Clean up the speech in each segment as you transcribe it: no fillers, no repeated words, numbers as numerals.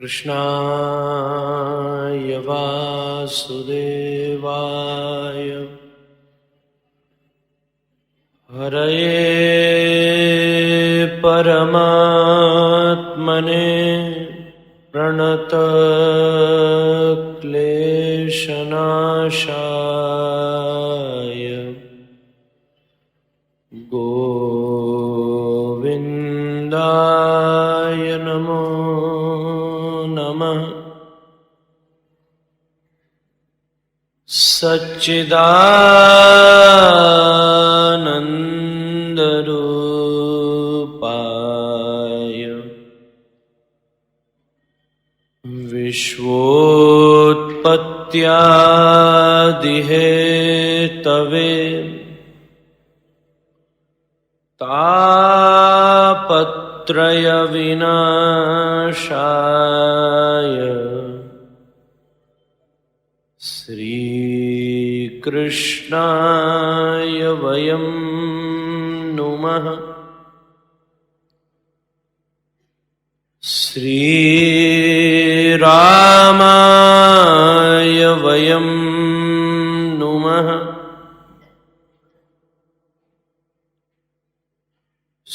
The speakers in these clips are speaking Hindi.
कृष्णाय वासुदेवाय हरये परमात्मने प्रणतक्लेशनाशाय गोविन्दाय नमो नमः। सच्चिदानन्दरूपाय विश्वोत्पत्त्यादिहेतवे तापत्रयविनाशाय श्रीकृष्णाय वयं नुमः। श्रीरामाय वयं नुमः।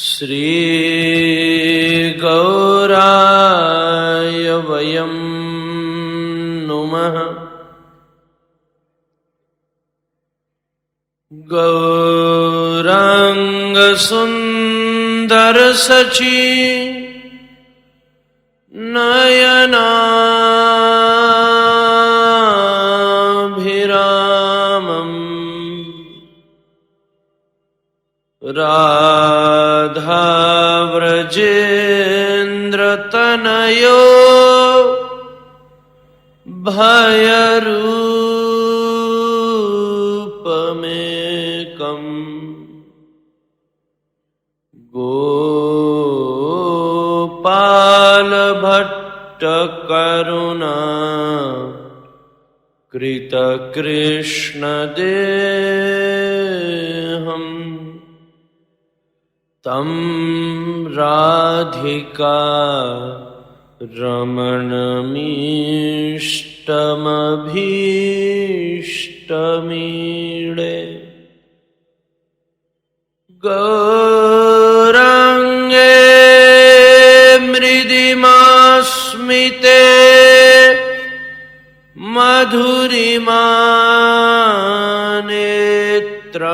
श्रीगौराय वयं नुमः। गौराङ्गसुन्दरसची नयनाभिरामम् राधाव्रजेन्द्रतनयो भयरूपमेकम् गोपालभट्टकरुणा कृतकृष्णदेहम् तं राधिका रमणमीष्टमभीष्टमीडे। गौराङ्गे मृदिमास्मिते मधुरिमा नेत्राञ्चले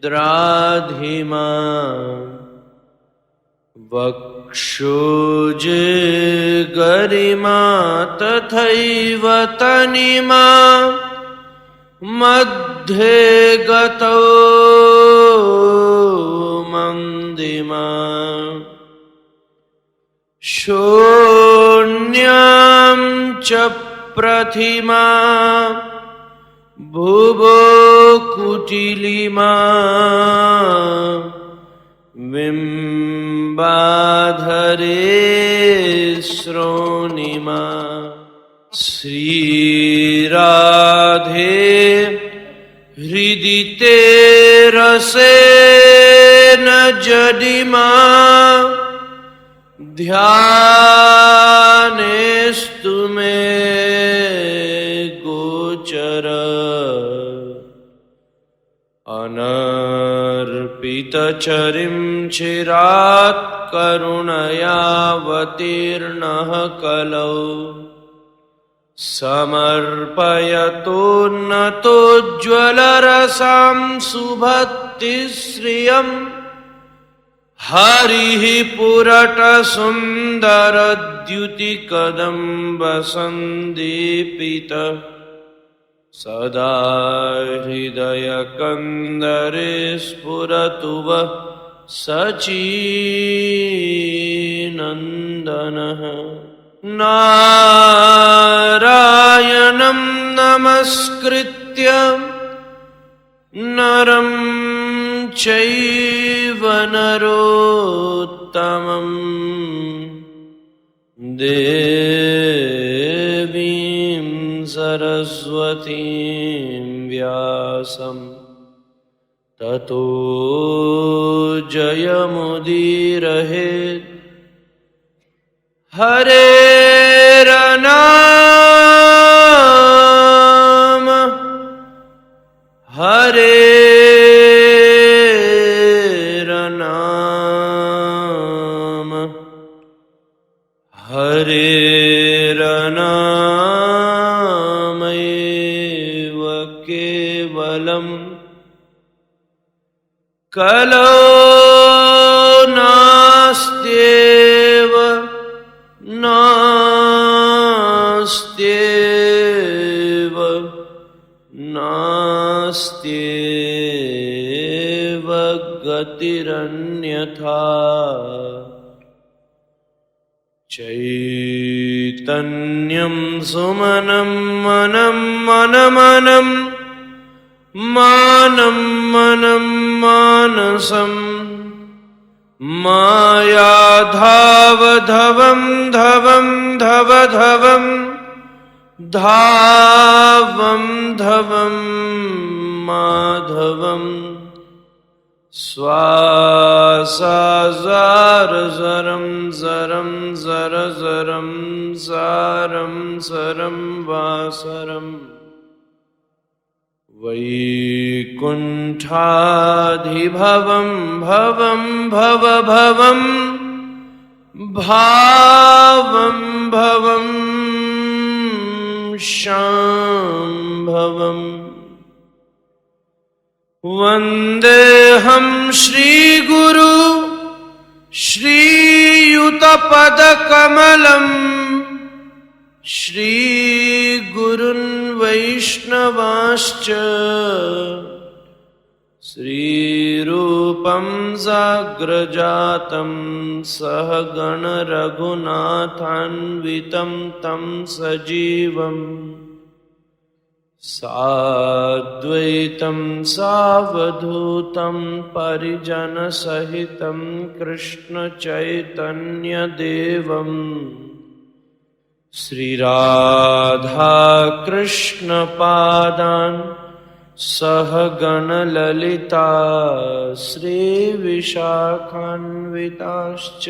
द्राधिमा वक्षोजे गरिमा तथैव तनिमा मध्ये गतो मन्दिमा शून्यां च प्रथिमा भुवो कुटिलिमा बिम्बाधरे श्रोणिमा। श्रीराधे हृदि ते रसेन जडिमा ध्यानेस्तु मे गोचर अनर्पितचरिं चिरात् करुणयावतीर्णः कलौ समर्पयतोन्नतोज्ज्वलरसां सुभक्तिश्रियम् हरिः पुरटसुन्दरद्युतिकदम्बसन्दीपित सदा हृदयकन्दरे स्फुरतु वः सच्चिदानन्दनः। नारायणं नमस्कृत्य नरं चैव नरोत्तमं देवीं सरस्वतीं व्यासं ततो जयमुदीरयेत्। हरेरनाम हरेरनाम हरेरनामैव केवलम् कलो नास्त्येव नास्त्येव नास्त्येव गतिरन्यथा चैतन्यं सुमनं मनं मनमनं मानं मनं मानसं मायाधावधवं धवं धवधवं धावं धवं माधवं स्वासाजार जरं जरं जर जरं सारं सरं वासरम् वैकुण्ठाधिभवं भवं भव भवं भावं भवं शाम्भवम् वन्देऽहं श्रीगुरु श्रीयुतपदकमलम् श्रीगुरुन् वैष्णवांश्च श्रीरूपं साग्रजातं सहगण रघुनाथान्वितं तं सजीवम् साद्वैतं सावधूतं परिजनसहितं कृष्णचैतन्यदेवम् श्रीराधा कृष्णपादान् सहगणललिता श्रीविशाखान्विताश्च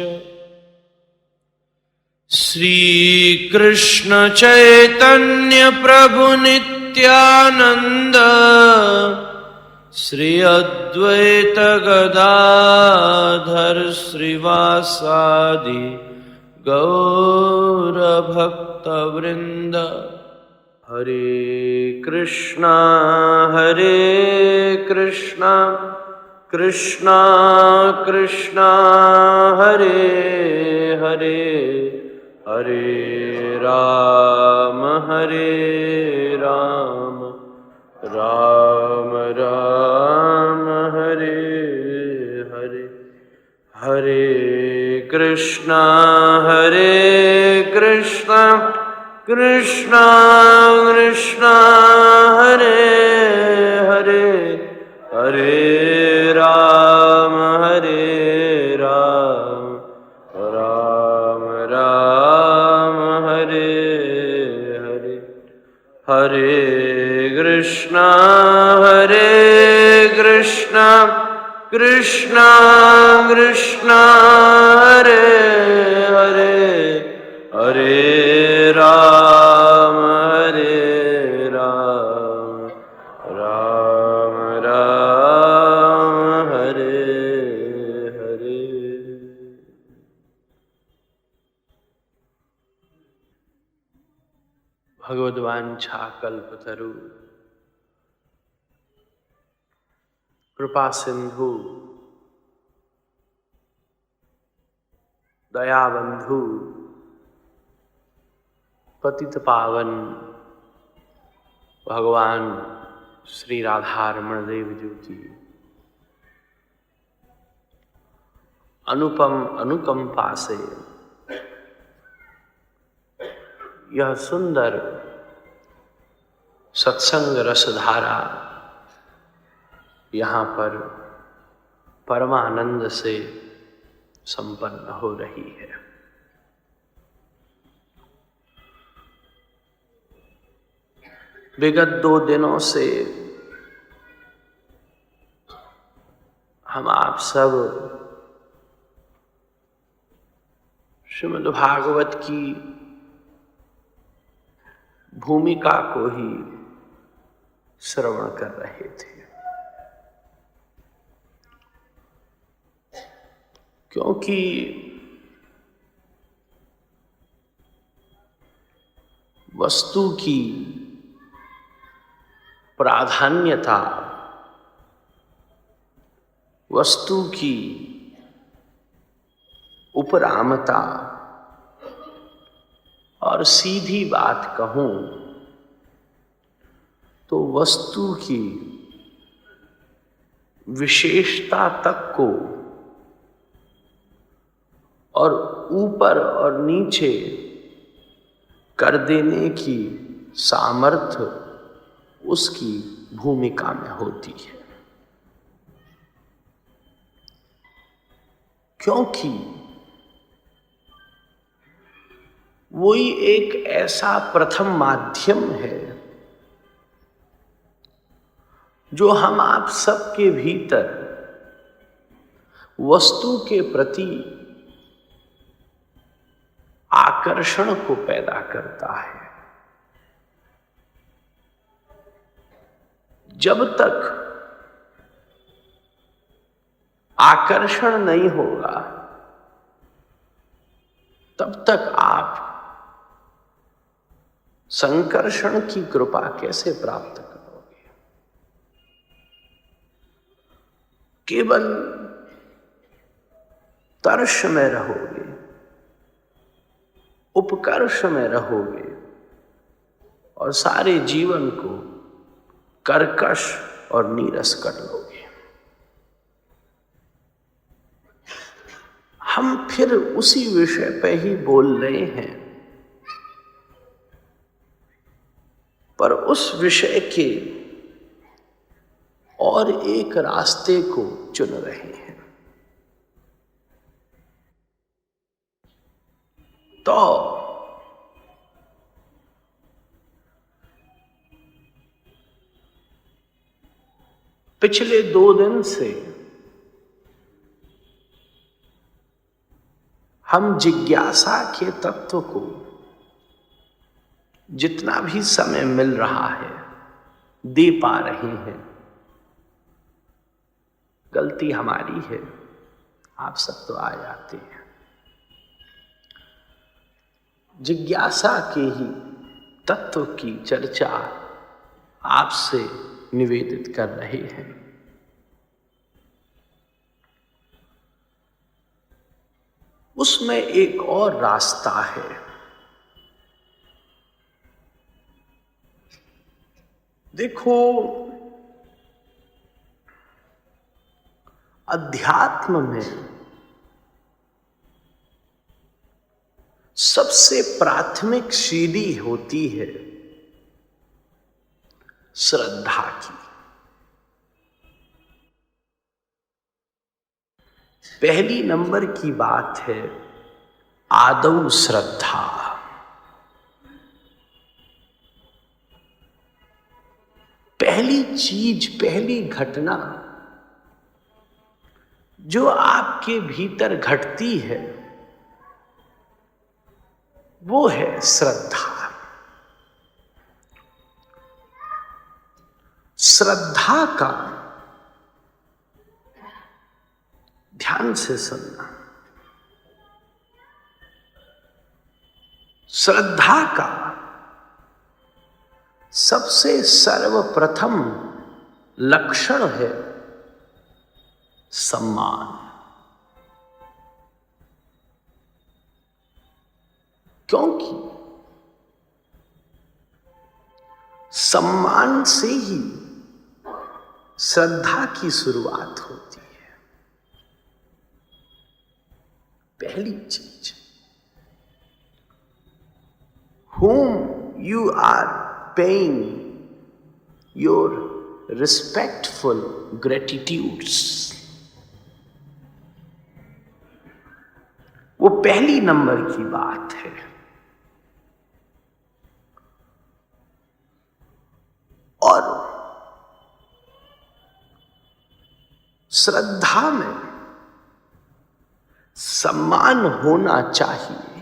श्रीकृष्णचैतन्यप्रभुनित्यानन्द श्री अद्वैत गदाधर श्रीवासादि गौरभक्तवृन्द। हरे कृष्णा कृष्णा कृष्णा हरे हरे, हरे राम राम राम हरे हरे। हरे कृष्णा कृष्णा कृष्णा हरे हरे, हरे राम राम राम हरे हरे। हरे कृष्णा कृष्णा कृष्णा हरे हरे, हरे राम राम राम हरे हरे। भगवद्वांछा कल्पतरु कृपा सिंधु दयाबंधु पतित पावन भगवान श्री राधारमण देव जी की अनुपम अनुकंपा से यह सुंदर सत्संग रसधारा यहाँ पर परमानंद से संपन्न हो रही है। विगत 2 दिनों से हम आप सब श्रीमद् भागवत की भूमिका को ही श्रवण कर रहे थे, क्योंकि वस्तु की प्राधान्यता, वस्तु की उपरामता, और सीधी बात कहूं तो वस्तु की विशेषता तक को और ऊपर और नीचे कर देने की सामर्थ्य उसकी भूमिका में होती है, क्योंकि वही एक ऐसा प्रथम माध्यम है जो हम आप सबके भीतर वस्तु के प्रति आकर्षण को पैदा करता है। जब तक आकर्षण नहीं होगा तब तक आप संकर्षण की कृपा कैसे प्राप्त करोगे? केवल तर्ष में रहोगे, उपकर्ष में रहोगे और सारे जीवन को कर्कश और नीरस कर लोगे। हम फिर उसी विषय पे ही बोल रहे हैं, पर उस विषय के और एक रास्ते को चुन रहे हैं। तो पिछले 2 दिन से हम जिज्ञासा के तत्व को जितना भी समय मिल रहा है दे पा रहे हैं। गलती हमारी है, आप सब तो आ जाते हैं। जिज्ञासा के ही तत्व की चर्चा आपसे निवेदित कर रहे हैं। उसमें एक और रास्ता है। देखो, अध्यात्म में सबसे प्राथमिक सीढ़ी होती है श्रद्धा की। पहली नंबर की बात है आदौ श्रद्धा। पहली चीज, पहली घटना जो आपके भीतर घटती है वो है श्रद्धा। श्रद्धा का, ध्यान से सुनना, श्रद्धा का सबसे सर्वप्रथम लक्षण है सम्मान। क्योंकि सम्मान से ही श्रद्धा की शुरुआत होती है। पहली चीज, whom you are paying your respectful gratitudes, वो पहली नंबर की बात है। और श्रद्धा में सम्मान होना चाहिए।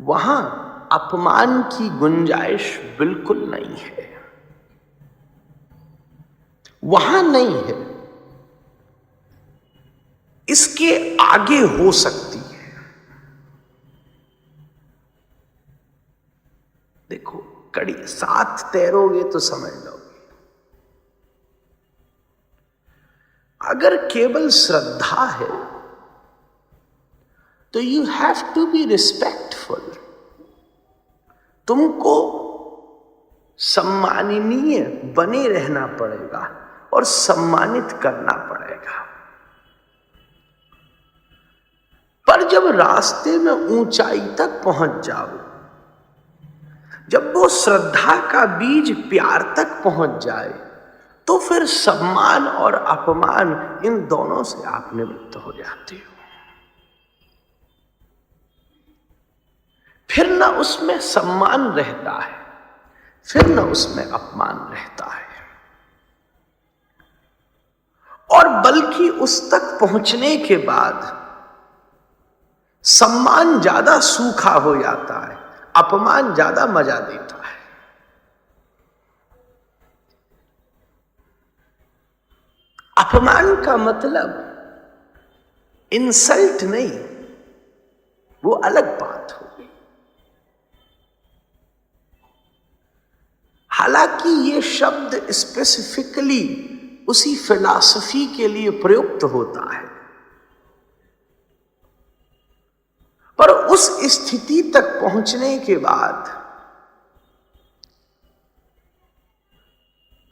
वहां अपमान की गुंजाइश बिल्कुल नहीं है, वहां नहीं है। इसके आगे हो सकती है। देखो, कड़ी साथ तैरोगे तो समझ लोगे। अगर केवल श्रद्धा है तो you have to be respectful. तुमको सम्माननीय बने रहना पड़ेगा और सम्मानित करना पड़ेगा। पर जब रास्ते में ऊंचाई तक पहुंच जाओ, जब वो श्रद्धा का बीज प्यार तक पहुंच जाए, तो फिर सम्मान और अपमान इन दोनों से आप निवृत्त हो जाते हो। फिर न उसमें सम्मान रहता है, फिर न उसमें अपमान रहता है, और बल्कि उस तक पहुंचने के बाद सम्मान ज्यादा सूखा हो जाता है, अपमान ज्यादा मजा देता है। अपमान का मतलब इंसल्ट नहीं, वो अलग बात हो गई। हालांकि ये शब्द स्पेसिफिकली उसी फिलॉसफी के लिए प्रयुक्त होता है, पर उस स्थिति तक पहुंचने के बाद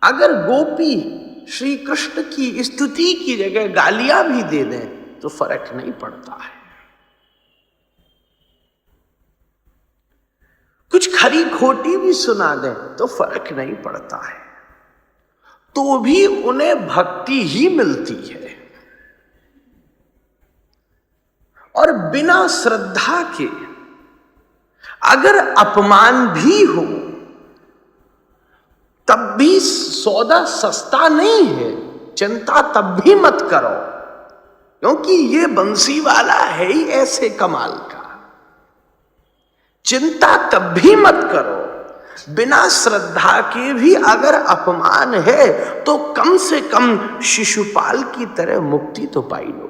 अगर गोपी श्री कृष्ण की स्तुति की जगह गालियां भी दे दें तो फर्क नहीं पड़ता है। कुछ खरी खोटी भी सुना दें तो फर्क नहीं पड़ता है, तो भी उन्हें भक्ति ही मिलती है। और बिना श्रद्धा के अगर अपमान भी हो तब भी सौदा सस्ता नहीं है। चिंता तब भी मत करो, क्योंकि ये बंसी वाला है ही ऐसे कमाल का। चिंता तब भी मत करो। बिना श्रद्धा के भी अगर अपमान है तो कम से कम शिशुपाल की तरह मुक्ति तो पाई लोगे।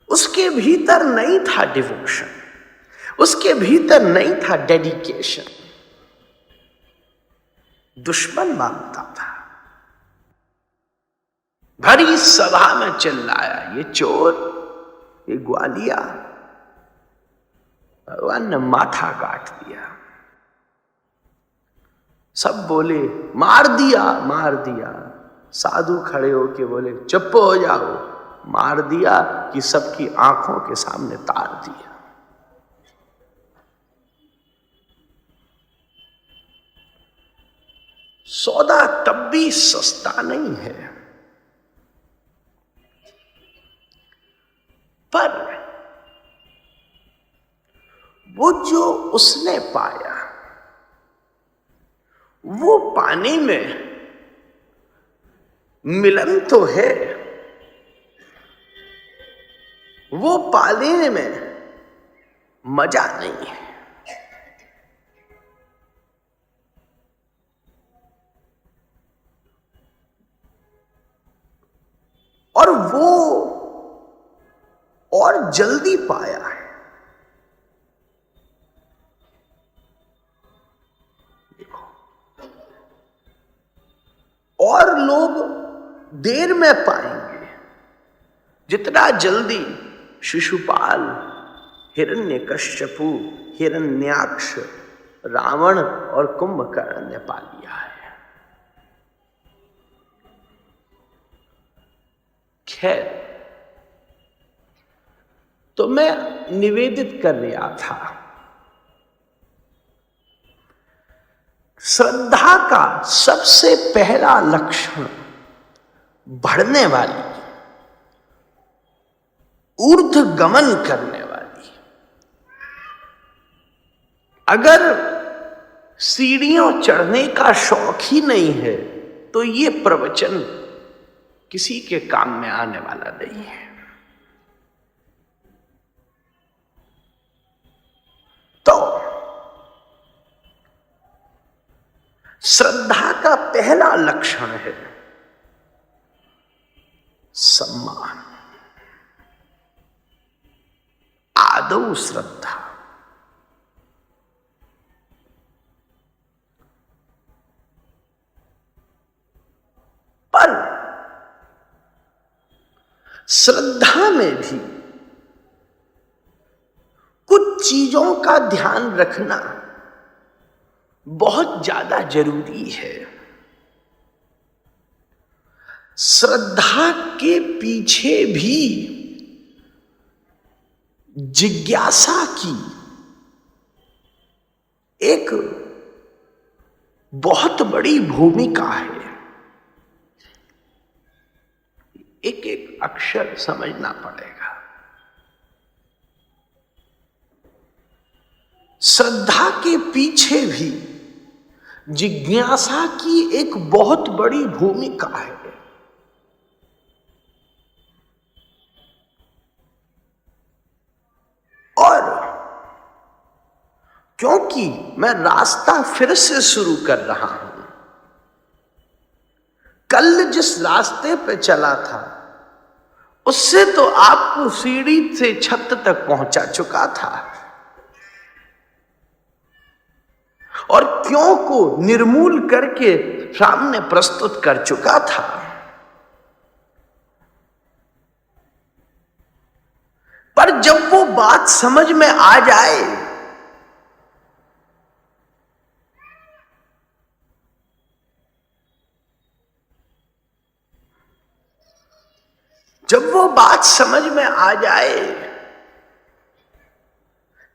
उसके भीतर नहीं था डिवोशन, उसके भीतर नहीं था डेडिकेशन। दुश्मन मानता था, भरी सभा में चिल्लाया, ये चोर, ये ग्वालिया। भगवान ने माथा काट दिया। सब बोले मार दिया, मार दिया। साधु खड़े होके बोले चुप हो जाओ। मार दिया कि सबकी आंखों के सामने तार दिया। सौदा तब भी सस्ता नहीं है, पर वो जो उसने पाया, वो पाने में मिलन तो है, वो पाने में मजा नहीं है। और वो और जल्दी पाया है। देखो, और लोग देर में पाएंगे जितना जल्दी शिशुपाल, हिरण्यकश्यपु, हिरण्याक्ष, रावण और कुंभकर्ण ने पा लिया है। खैर, तो मैं निवेदित कर रहा था, श्रद्धा का सबसे पहला लक्षण बढ़ने वाली, ऊर्ध्वगमन करने वाली। अगर सीढ़ियों चढ़ने का शौक ही नहीं है तो ये प्रवचन किसी के काम में आने वाला नहीं है। श्रद्धा का पहला लक्षण है सम्मान। आदौ श्रद्धा। पर श्रद्धा में भी कुछ चीजों का ध्यान रखना बहुत ज्यादा जरूरी है। श्रद्धा के पीछे भी जिज्ञासा की एक बहुत बड़ी भूमिका है। एक एक अक्षर समझना पड़ेगा। श्रद्धा के पीछे भी जिज्ञासा की एक बहुत बड़ी भूमिका है। और क्योंकि मैं रास्ता फिर से शुरू कर रहा हूं, कल जिस रास्ते पे चला था उससे तो आपको सीढ़ी से छत तक पहुंचा चुका था और क्यों को निर्मूल करके सामने प्रस्तुत कर चुका था। पर जब वो बात समझ में आ जाए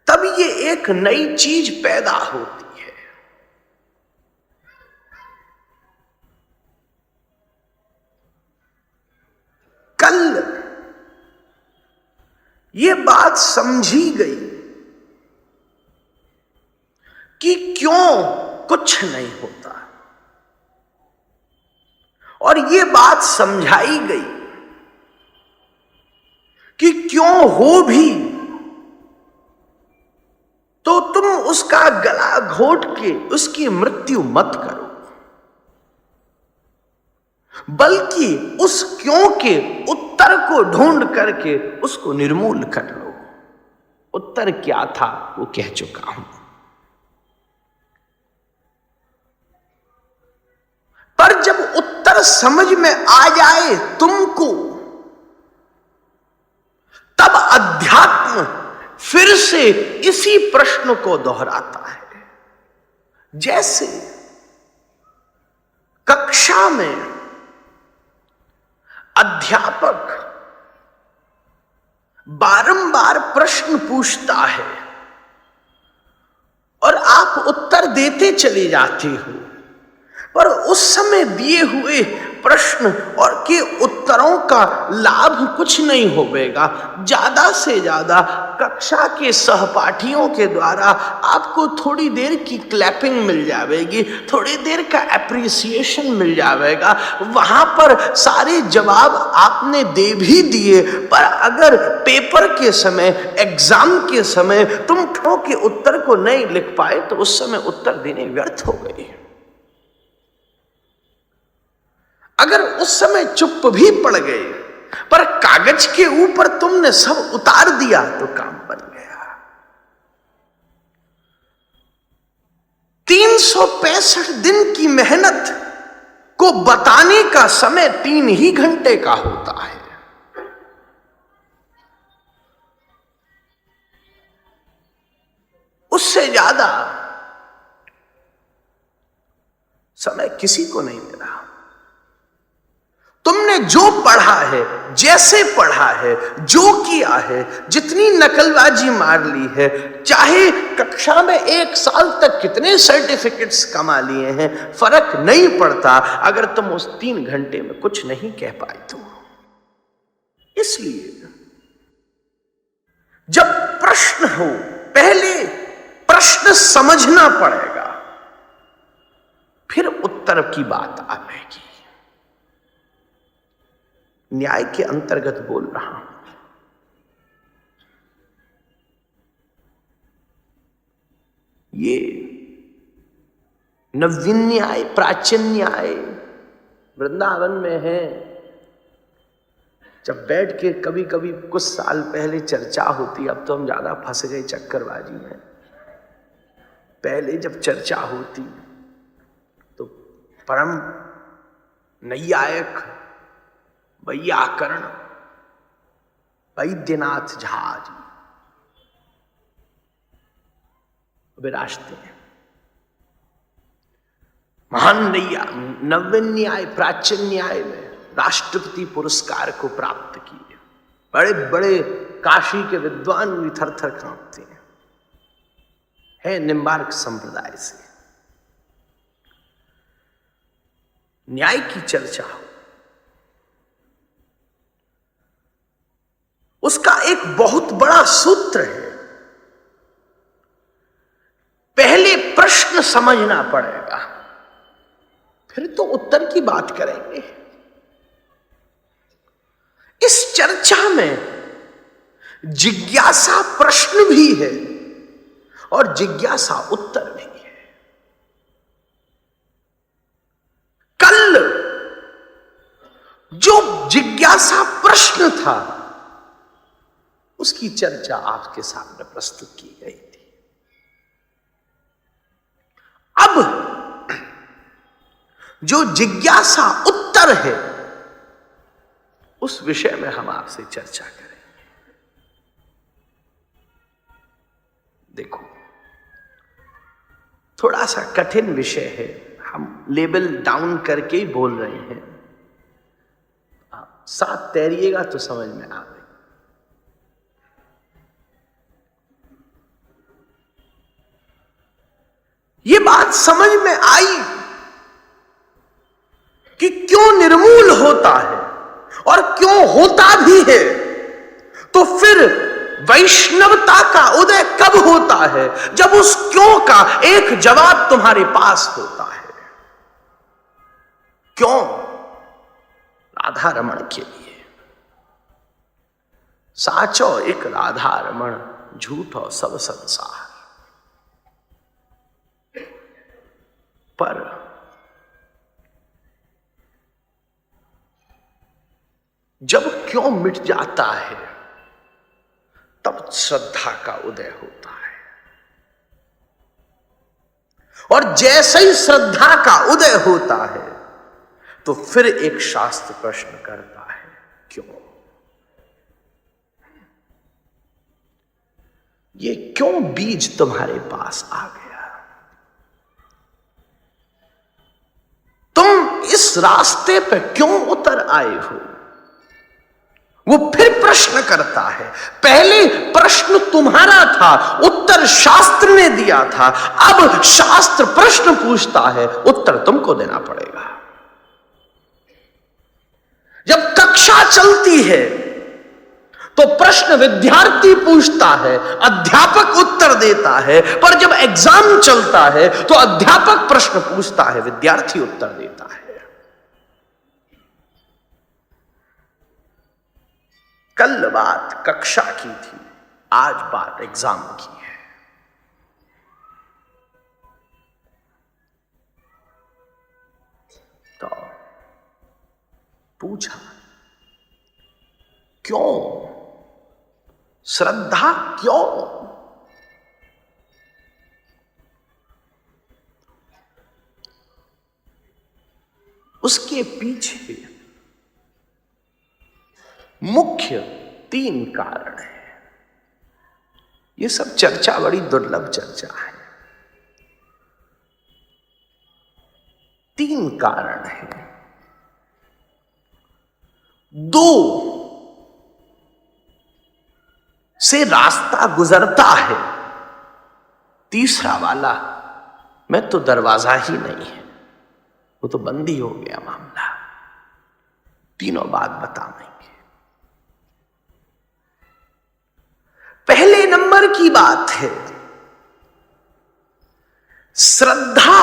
तब ये एक नई चीज पैदा होती है। कल ये बात समझी गई कि क्यों कुछ नहीं होता और ये बात समझाई गई कि क्यों हो भी तो तुम उसका गला घोट के उसकी मृत्यु मत करो, बल्कि उस क्यों के उत्तर को ढूंढ करके उसको निर्मूल कर लो। उत्तर क्या था वो कह चुका हूं। पर जब उत्तर समझ में आ जाए तुमको, तब अध्यात्म फिर से इसी प्रश्न को दोहराता है। जैसे कक्षा में अध्यापक बारंबार प्रश्न पूछता है और आप उत्तर देते चले जाते हो, पर उस समय दिए हुए प्रश्न और के उत्तरों का लाभ कुछ नहीं होगा। ज्यादा से ज्यादा कक्षा के सहपाठियों के द्वारा आपको थोड़ी देर की क्लैपिंग मिल जाएगी, थोड़ी देर का एप्रिसिएशन मिल जाएगा। वहां पर सारे जवाब आपने दे भी दिए, पर अगर पेपर के समय, एग्जाम के समय तुम ठोके उत्तर को नहीं लिख पाए तो उस समय उत्तर देने व्यर्थ हो गए। अगर उस समय चुप भी पड़ गए पर कागज के ऊपर तुमने सब उतार दिया तो काम बन गया। 365 दिन की मेहनत को बताने का समय 3 ही घंटे का होता है। उससे ज्यादा समय किसी को नहीं मिला। तुमने जो पढ़ा है, जैसे पढ़ा है, जो किया है, जितनी नकलबाजी मार ली है, चाहे कक्षा में 1 साल तक कितने सर्टिफिकेट्स कमा लिए हैं, फर्क नहीं पड़ता अगर तुम उस 3 घंटे में कुछ नहीं कह पाए तो। इसलिए जब प्रश्न हो, पहले प्रश्न समझना पड़ेगा, फिर उत्तर की बात आएगी। न्याय के अंतर्गत बोल रहा हूं। ये नवीन न्याय, प्राचीन न्याय वृंदावन में है। जब बैठ के कभी कभी कुछ साल पहले चर्चा होती, अब तो हम ज्यादा फंस गए चक्करबाजी में। पहले जब चर्चा होती तो परम नैयायक वैयाकरण वैद्यनाथ झा जी विराजते हैं। महान नवीन न्याय, प्राचीन न्याय में राष्ट्रपति पुरस्कार को प्राप्त किए। बड़े बड़े काशी के विद्वान भी थर थर कांपते हैं। है निम्बार्क संप्रदाय से। न्याय की चर्चा हो, उसका एक बहुत बड़ा सूत्र है। पहले प्रश्न समझना पड़ेगा, फिर तो उत्तर की बात करेंगे। इस चर्चा में जिज्ञासा प्रश्न भी है और जिज्ञासा उत्तर भी है। कल जो जिज्ञासा प्रश्न था उसकी चर्चा आपके सामने प्रस्तुत की गई थी। अब जो जिज्ञासा उत्तर है उस विषय में हम आपसे चर्चा करेंगे। देखो, थोड़ा सा कठिन विषय है, हम लेवल डाउन करके ही बोल रहे हैं। आप साथ तैरिएगा तो समझ में आएगा। ये बात समझ में आई कि क्यों निर्मूल होता है और क्यों होता भी है, तो फिर वैष्णवता का उदय कब होता है? जब उस क्यों का एक जवाब तुम्हारे पास होता है। क्यों? राधा रमण के लिए। साचो एक राधा रमण, झूठो सब संसार। पर जब क्यों मिट जाता है तब श्रद्धा का उदय होता है। और जैसे ही श्रद्धा का उदय होता है तो फिर एक शास्त्र प्रश्न करता है, क्यों? ये क्यों बीज तुम्हारे पास आ गया? तुम इस रास्ते पे क्यों उतर आए हो? वो फिर प्रश्न करता है। पहले प्रश्न तुम्हारा था, उत्तर शास्त्र ने दिया था। अब शास्त्र प्रश्न पूछता है, उत्तर तुमको देना पड़ेगा। जब कक्षा चलती है तो प्रश्न विद्यार्थी पूछता है, अध्यापक उत्तर देता है। पर जब एग्जाम चलता है तो अध्यापक प्रश्न पूछता है, विद्यार्थी उत्तर देता है। कल बात कक्षा की थी, आज बात एग्जाम की है। तो पूछा, क्यों? श्रद्धा क्यों? उसके पीछे मुख्य 3 कारण है। ये सब चर्चा बड़ी दुर्लभ चर्चा है। 3 कारण है। 2 से रास्ता गुजरता है, तीसरा वाला मैं तो दरवाजा ही नहीं है, वो तो बंद ही हो गया मामला। तीनों बात बताएंगे। पहले नंबर की बात है, श्रद्धा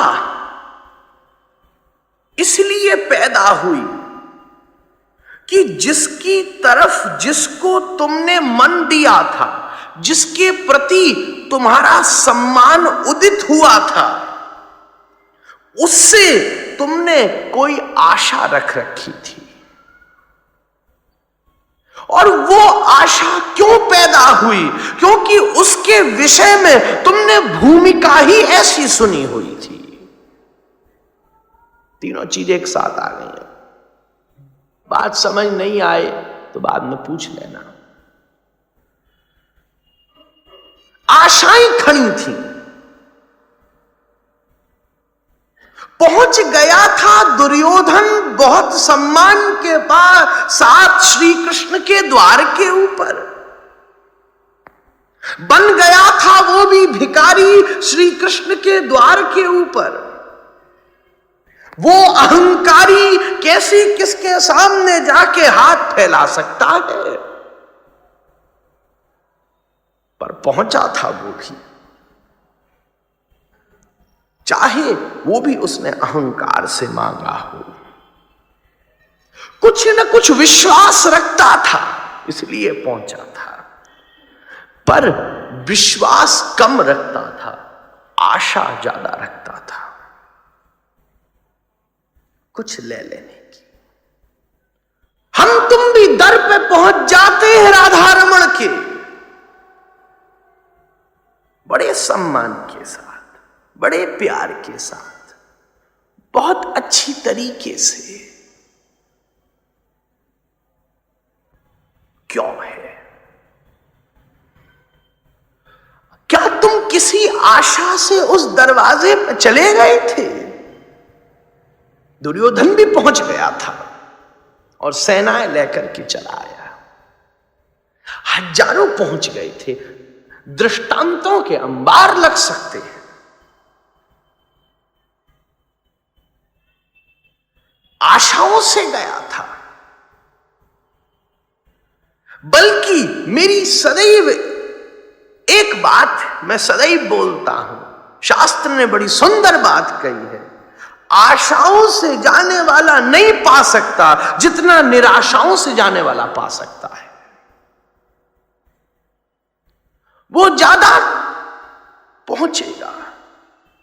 इसलिए पैदा हुई कि जिसकी तरफ जिसको तुमने मन दिया था, जिसके प्रति तुम्हारा सम्मान उदित हुआ था, उससे तुमने कोई आशा रख रखी थी, और वो आशा क्यों पैदा हुई? क्योंकि उसके विषय में तुमने भूमिका ही ऐसी सुनी हुई थी। तीनों चीजें एक साथ आ गई हैं। बात समझ नहीं आए तो बाद में पूछ लेना। आशाएं खड़ी थी, पहुंच गया था दुर्योधन बहुत सम्मान के साथ श्री कृष्ण के द्वार के ऊपर, बन गया था वो भी भिखारी श्री कृष्ण के द्वार के ऊपर। वो अहंकारी कैसी किसके सामने जाके हाथ फैला सकता है? पर पहुंचा था वो भी, चाहे वो भी उसने अहंकार से मांगा हो। कुछ न कुछ विश्वास रखता था इसलिए पहुंचा था, पर विश्वास कम रखता था, आशा ज्यादा रखता था कुछ ले लेने की। हम तुम भी दर पे पहुंच जाते हैं राधा रमण के, बड़े सम्मान के साथ, बड़े प्यार के साथ, बहुत अच्छी तरीके से। क्यों है? क्या तुम किसी आशा से उस दरवाजे पर चले गए थे? दुर्योधन भी पहुंच गया था और सेनाएं लेकर के चला आया। हजारों पहुंच गए थे, दृष्टांतों के अंबार लग सकते हैं। आशाओं से गया था, बल्कि मेरी सदैव एक बात मैं सदैव बोलता हूं, शास्त्र ने बड़ी सुंदर बात कही है, आशाओं से जाने वाला नहीं पा सकता जितना निराशाओं से जाने वाला पा सकता है। वो ज्यादा पहुंचेगा,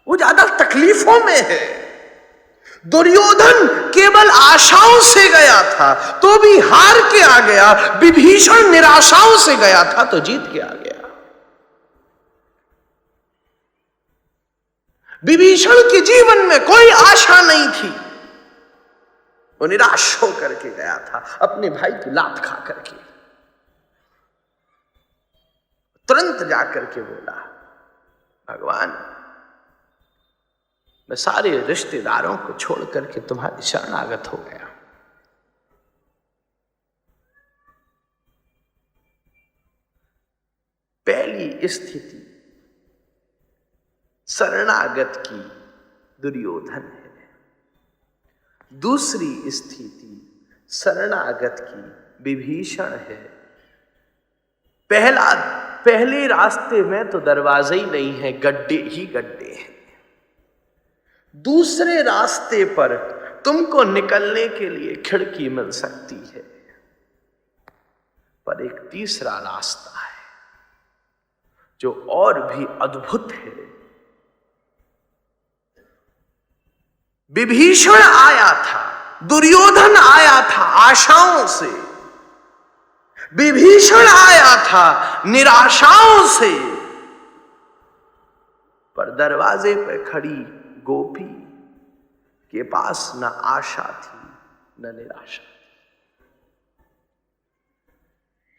वो ज्यादा तकलीफों में है। दुर्योधन केवल आशाओं से गया था तो भी हार के आ गया, विभीषण निराशाओं से गया था तो जीत के आ गया। विभीषण के जीवन में कोई आशा नहीं थी, वो निराश होकर के गया था अपने भाई की लात खा करके। तुरंत जाकर के बोला, भगवान मैं सारे रिश्तेदारों को छोड़ करके तुम्हारी शरणागत हो गया। पहली स्थिति शरणागत की दुर्योधन है, दूसरी स्थिति शरणागत की विभीषण है। पहले रास्ते में तो दरवाजे ही नहीं है, गड्ढे ही गड्ढे हैं। दूसरे रास्ते पर तुमको निकलने के लिए खिड़की मिल सकती है, पर एक तीसरा रास्ता है जो और भी अद्भुत है। विभीषण आया था, दुर्योधन आया था आशाओं से, विभीषण आया था निराशाओं से, पर दरवाजे पर खड़ी गोपी के पास न आशा थी न निराशा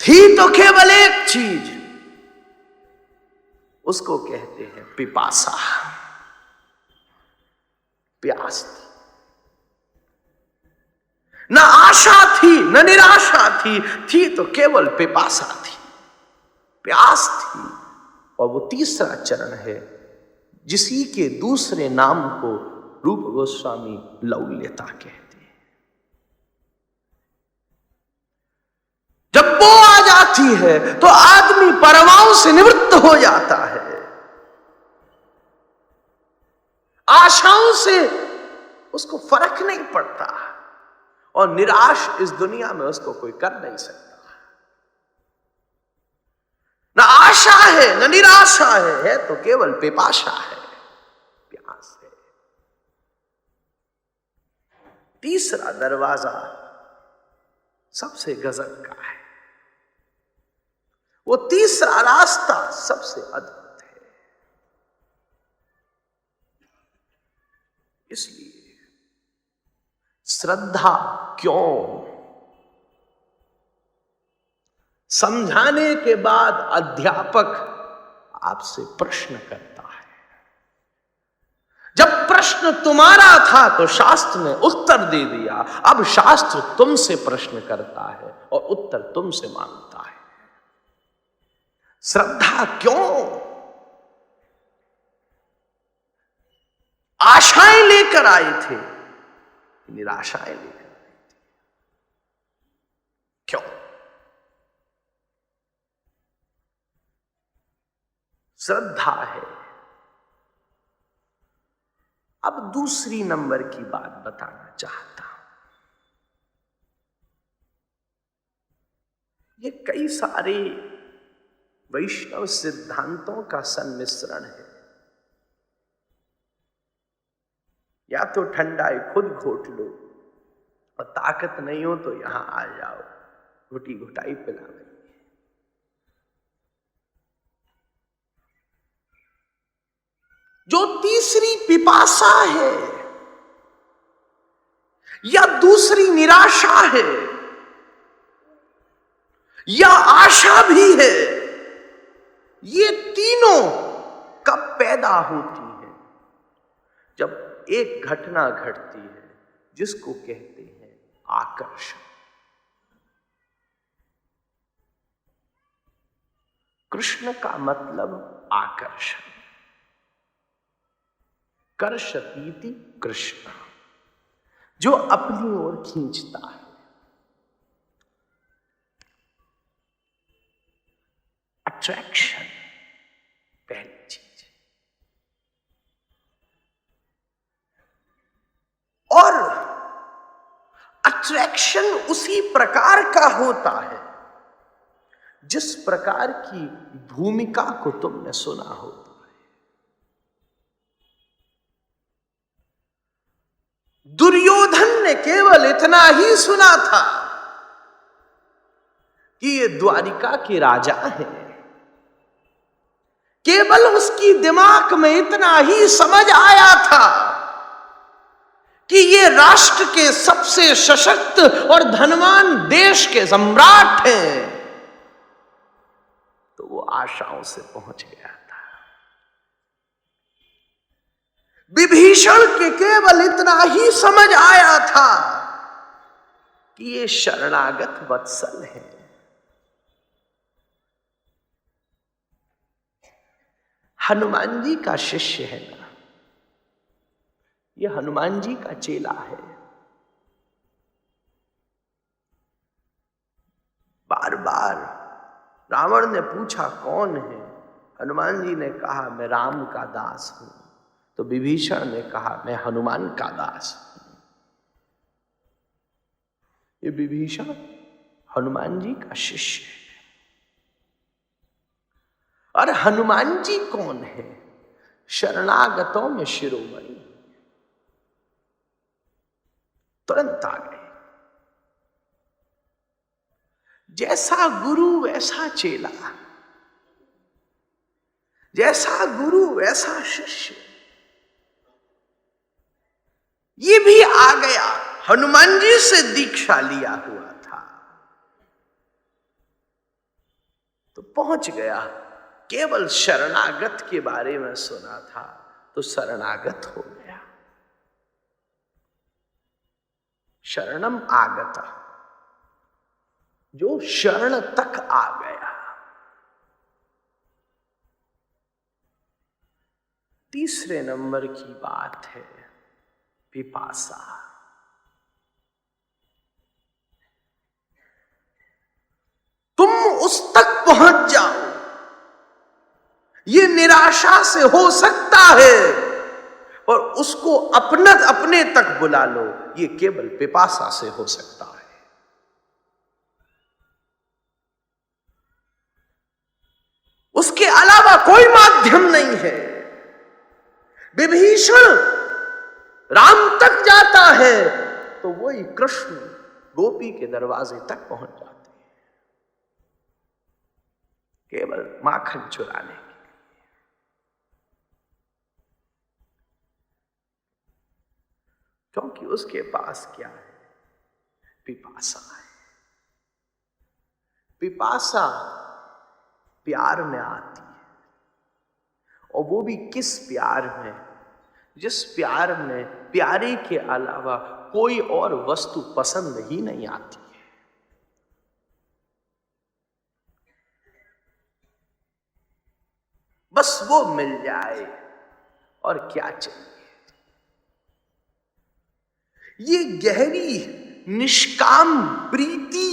थी, तो केवल एक चीज, उसको कहते हैं पिपासा, प्यास थी। न आशा थी न निराशा थी तो केवल पिपासा थी, प्यास थी। और वो तीसरा चरण है जिसी के दूसरे नाम को रूप गोस्वामी लौल्यता कहते हैं। जब वो आ जाती है तो आदमी परवाओं से निवृत्त हो जाता है, आशाओं से उसको फर्क नहीं पड़ता, और निराश इस दुनिया में उसको कोई कर नहीं सकता। न आशा है न निराशा है तो केवल पिपाशा है, प्यास है। तीसरा दरवाजा सबसे गजब का है। वो तीसरा रास्ता सबसे अद्भुत है। इसलिए श्रद्धा क्यों? समझाने के बाद अध्यापक आपसे प्रश्न करता है। जब प्रश्न तुम्हारा था तो शास्त्र ने उत्तर दे दिया, अब शास्त्र तुमसे प्रश्न करता है और उत्तर तुमसे मांगता है। श्रद्धा क्यों? आशाएं लेकर आए थे, निराशाएं लेकर आए थे। क्यों? श्रद्धा है। अब दूसरी नंबर की बात बताना चाहता हूं। ये कई सारे वैष्णव सिद्धांतों का सम्मिश्रण है। या तो ठंडाई खुद घोट लो और ताकत नहीं हो तो यहां आ जाओ, घुटी घुटाई पिला दे। जो तीसरी पिपासा है या दूसरी निराशा है या आशा भी है, ये तीनों कब पैदा होती है? जब एक घटना घटती है जिसको कहते हैं आकर्षण। कृष्ण का मतलब आकर्षण। कर्षतीति कृष्ण, जो अपनी ओर खींचता है। अट्रैक्शन पहली चीज। और अट्रैक्शन उसी प्रकार का होता है जिस प्रकार की भूमिका को तुमने सुना होता है। दुर्योधन ने केवल इतना ही सुना था कि ये द्वारिका के राजा हैं। केवल उसकी दिमाग में इतना ही समझ आया था कि ये राष्ट्र के सबसे सशक्त और धनवान देश के सम्राट हैं। तो वो आशाओं से पहुंच गया था। विभीषण के केवल इतना ही समझ आया था कि ये शरणागत वत्सल है। हनुमान जी का शिष्य है ना, ये हनुमान जी का चेला है। बार बार रावण ने पूछा कौन है? हनुमान जी ने कहा मैं राम का दास हूं। तो विभीषण ने कहा मैं हनुमान का दास हूं। ये विभीषण हनुमान जी का शिष्य है। और हनुमान जी कौन है? शरणागतों में शिरोमणि। तुरंत आ गए। जैसा गुरु वैसा चेला, जैसा गुरु वैसा शिष्य। ये भी आ गया, हनुमान जी से दीक्षा लिया हुआ था तो पहुंच गया। केवल शरणागत के बारे में सुना था तो शरणागत हो गया। शरणम आगता, जो शरण तक आ गया। तीसरे नंबर की बात है पिपासा। तुम उस तक पहुंच जाओ। ये निराशा से हो सकता है और उसको अपने तक बुला लो, ये केवल पिपासा से हो सकता है। उसके अलावा कोई माध्यम नहीं है। विभीषण राम तक जाता है तो वही कृष्ण गोपी के दरवाजे तक पहुंच जाते हैं, केवल माखन चुराने के लिए। क्योंकि उसके पास क्या है? पिपासा है। पिपासा प्यार में आती है, और वो भी किस प्यार में? जिस प्यार में प्यारे के अलावा कोई और वस्तु पसंद ही नहीं आती है। बस वो मिल जाए और क्या चाहिए। ये गहरी निष्काम प्रीति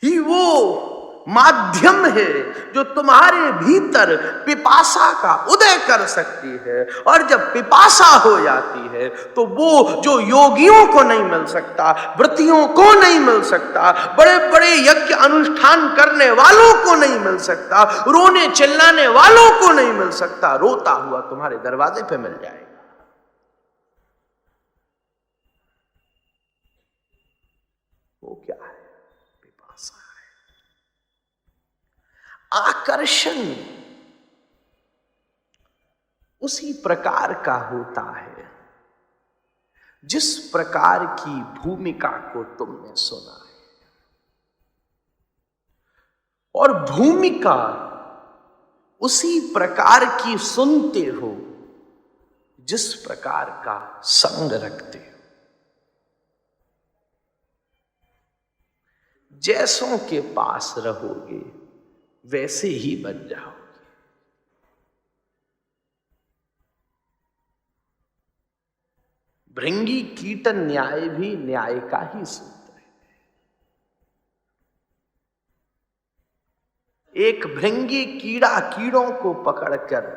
ही वो माध्यम है जो तुम्हारे भीतर पिपासा का उदय कर सकती है। और जब पिपासा हो जाती है तो वो जो योगियों को नहीं मिल सकता, व्रतियों को नहीं मिल सकता, बड़े बड़े यज्ञ अनुष्ठान करने वालों को नहीं मिल सकता, रोने चिल्लाने वालों को नहीं मिल सकता, रोता हुआ तुम्हारे दरवाजे पे मिल जाएगा। वो क्या है? पिपासा है। आकर्षण उसी प्रकार का होता है जिस प्रकार की भूमिका को तुमने सुना है, और भूमिका उसी प्रकार की सुनते हो जिस प्रकार का संग रखते हो। जैसों के पास रहोगे वैसे ही बन जाओगे। भृंगी कीटन न्याय भी न्याय का ही सूत्र है। एक भृंगी कीड़ा कीड़ों को पकड़कर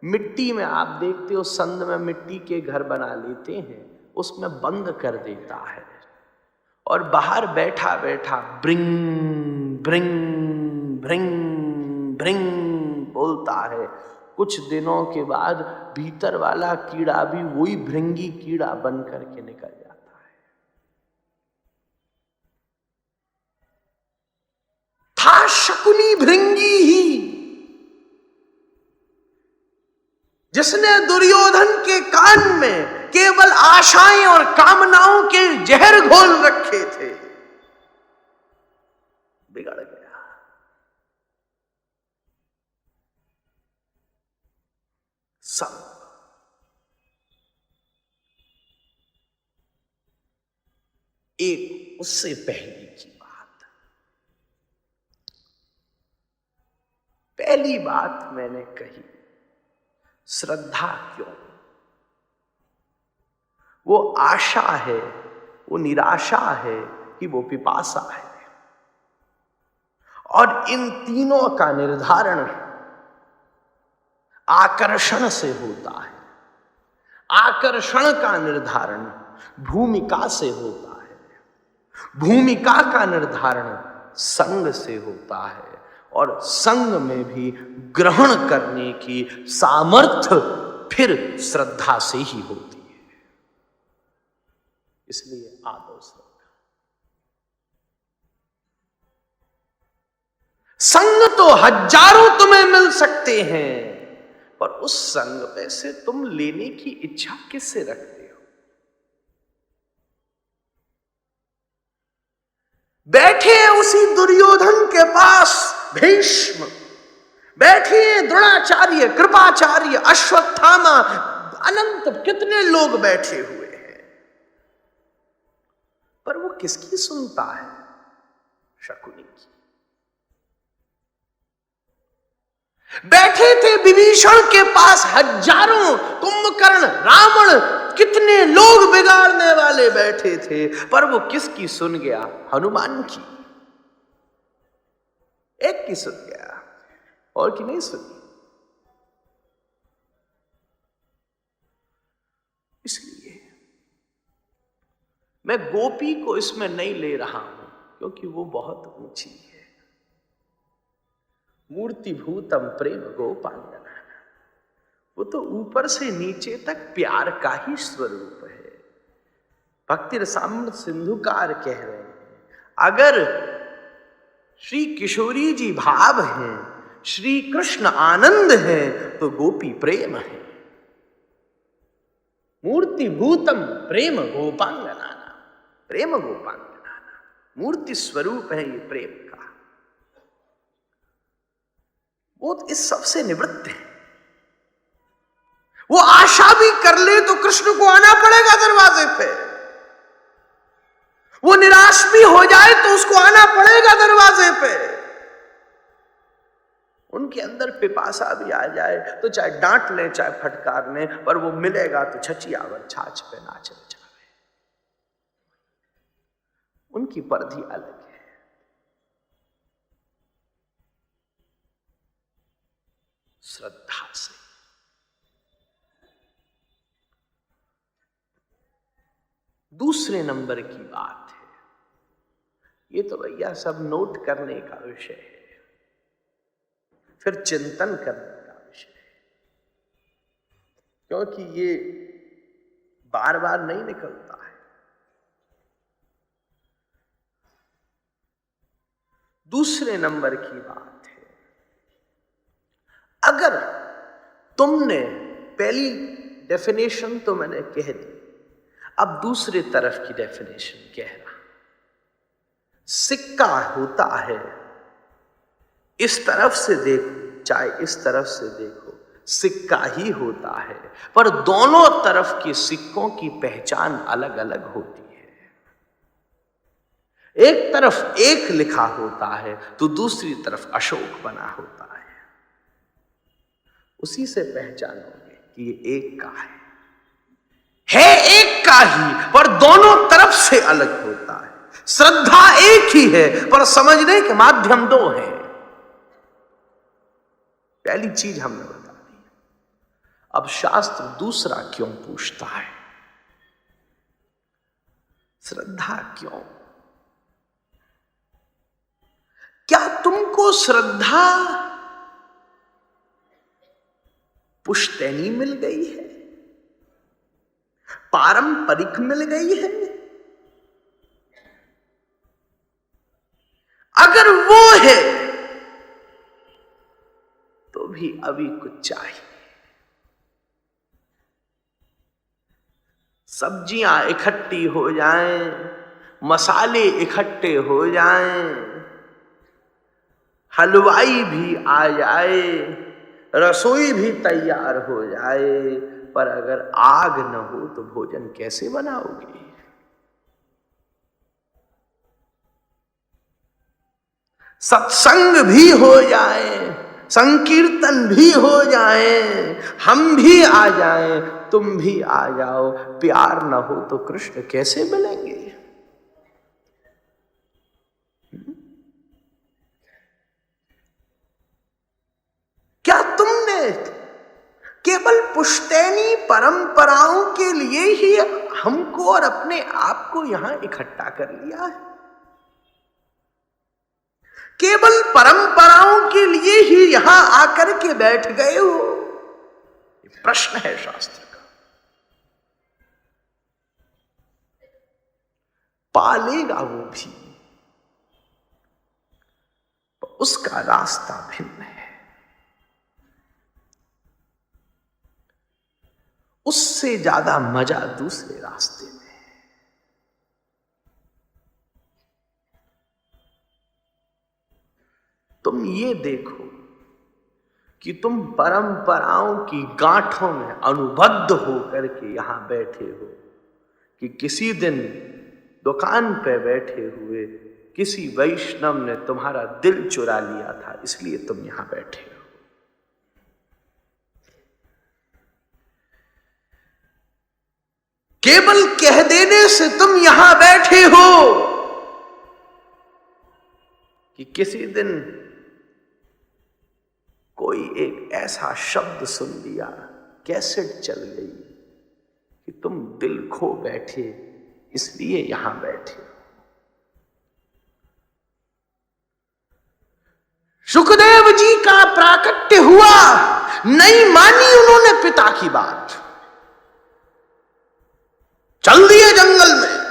मिट्टी में, आप देखते हो संद में मिट्टी के घर बना लेते हैं, उसमें बंद कर देता है और बाहर बैठा बैठा ब्रिंग ब्रिंग ब्रिंग ब्रिंग बोलता है। कुछ दिनों के बाद भीतर वाला कीड़ा भी वही भृंगी कीड़ा बन करके निकल जाता है। था शकुनी भृंगी ही जिसने दुर्योधन के कान में केवल आशाएं और कामनाओं के जहर घोल रखे थे। बिगड़ गया। सब एक उससे पहले की बात, पहली बात मैंने कही, श्रद्धा क्यों? वो आशा है, वो निराशा है कि वो पिपासा है। और इन तीनों का निर्धारण आकर्षण से होता है। आकर्षण का निर्धारण भूमिका से होता है। भूमिका का निर्धारण संग से होता है। और संग में भी ग्रहण करने की सामर्थ्य फिर श्रद्धा से ही होती है। इसलिए आदो श्रद्धा। संग तो हजारों तुम्हें मिल सकते हैं, पर उस संग में से तुम लेने की इच्छा किससे रखते हो? बैठे उसी दुर्योधन के पास भीष्म, बैठे द्रोणाचार्य, कृपाचार्य, अश्वत्थामा, अनंत कितने लोग बैठे हुए हैं, पर वो किसकी सुनता है? शकुनी की। बैठे थे विभीषण के पास हजारों, कुंभकर्ण, रावण, कितने लोग बिगाड़ने वाले बैठे थे, पर वो किसकी सुन गया? हनुमान की। एक की सुन गया, और की नहीं सुनी। इसलिए मैं गोपी को इसमें नहीं ले रहा हूं, क्योंकि वो बहुत ऊंची है। मूर्तिभूतम प्रेम गोपांगना, वो तो ऊपर से नीचे तक प्यार का ही स्वरूप है। भक्ति रसामृत सिंधुकार कह रहे हैं, अगर श्री किशोरी जी भाव हैं, श्री कृष्ण आनंद है, तो गोपी प्रेम है। मूर्ति भूतम प्रेम गोपांगना, प्रेम गोपांगना, मूर्ति स्वरूप है ये प्रेम का। वो इस सबसे निवृत्त है। वो आशा भी कर ले तो कृष्ण को आना पड़ेगा दरवाजे पे, वो निराश भी हो जाए तो उसको आना पड़ेगा दरवाजे पे। उनके अंदर पिपासा भी आ जाए तो चाहे डांट ले चाहे फटकार ले, पर वो मिलेगा तो छचियावर छाछ पे नाच नचावे। उनकी परिधि अलग है। श्रद्धा से दूसरे नंबर की बात है, ये तो भैया सब नोट करने का विषय है, फिर चिंतन करने का विषय है, क्योंकि ये बार बार नहीं निकलता है। दूसरे नंबर की बात है, अगर तुमने पहली डेफिनेशन तो मैंने कह दी, अब दूसरे तरफ की डेफिनेशन कह रहा। सिक्का होता है, इस तरफ से देखो चाहे इस तरफ से देखो, सिक्का ही होता है, पर दोनों तरफ के सिक्कों की पहचान अलग अलग होती है। एक तरफ एक लिखा होता है तो दूसरी तरफ अशोक बना होता है। उसी से पहचानोगे कि ये एक का है एक का ही, पर दोनों तरफ से अलग होता है। श्रद्धा एक ही है, पर समझने के माध्यम दो हैं। पहली चीज हमने बता दी। अब शास्त्र दूसरा क्यों पूछता है, श्रद्धा क्यों? क्या तुमको श्रद्धा पुश्तैनी मिल गई है, पारंपरिक मिल गई है? अगर वो है तो भी अभी कुछ चाहिए। सब्जियां इकट्ठी हो जाएं, मसाले इकट्ठे हो जाएं, हलवाई भी आ जाए, रसोई भी तैयार हो जाए, पर अगर आग न हो तो भोजन कैसे बनाओगे? सत्संग भी हो जाए, संकीर्तन भी हो जाए, हम भी आ जाएं, तुम भी आ जाओ, प्यार न हो तो कृष्ण कैसे मिलेंगे? क्या तुमने केवल पुश्तैनी परंपराओं के लिए ही हमको और अपने आप को यहां इकट्ठा कर लिया है? केवल परंपराओं के लिए ही यहां आकर के बैठ गए हो? ये प्रश्न है शास्त्र का। पालेगा वो भी, उसका रास्ता भिन्न है। उससे ज्यादा मजा दूसरे रास्ते में है। तुम ये देखो कि तुम परंपराओं की गांठों में अनुबद्ध होकर के यहां बैठे हो, कि किसी दिन दुकान पे बैठे हुए किसी वैष्णव ने तुम्हारा दिल चुरा लिया था, इसलिए तुम यहां बैठे हो। केवल कह देने से तुम यहां बैठे हो कि किसी दिन कोई एक ऐसा शब्द सुन लिया, कैसेट चल गई, कि तुम दिल खो बैठे, इसलिए यहां बैठे। सुखदेव जी का प्राकट्य हुआ, नहीं मानी उन्होंने पिता की बात, चल दिए जंगल में।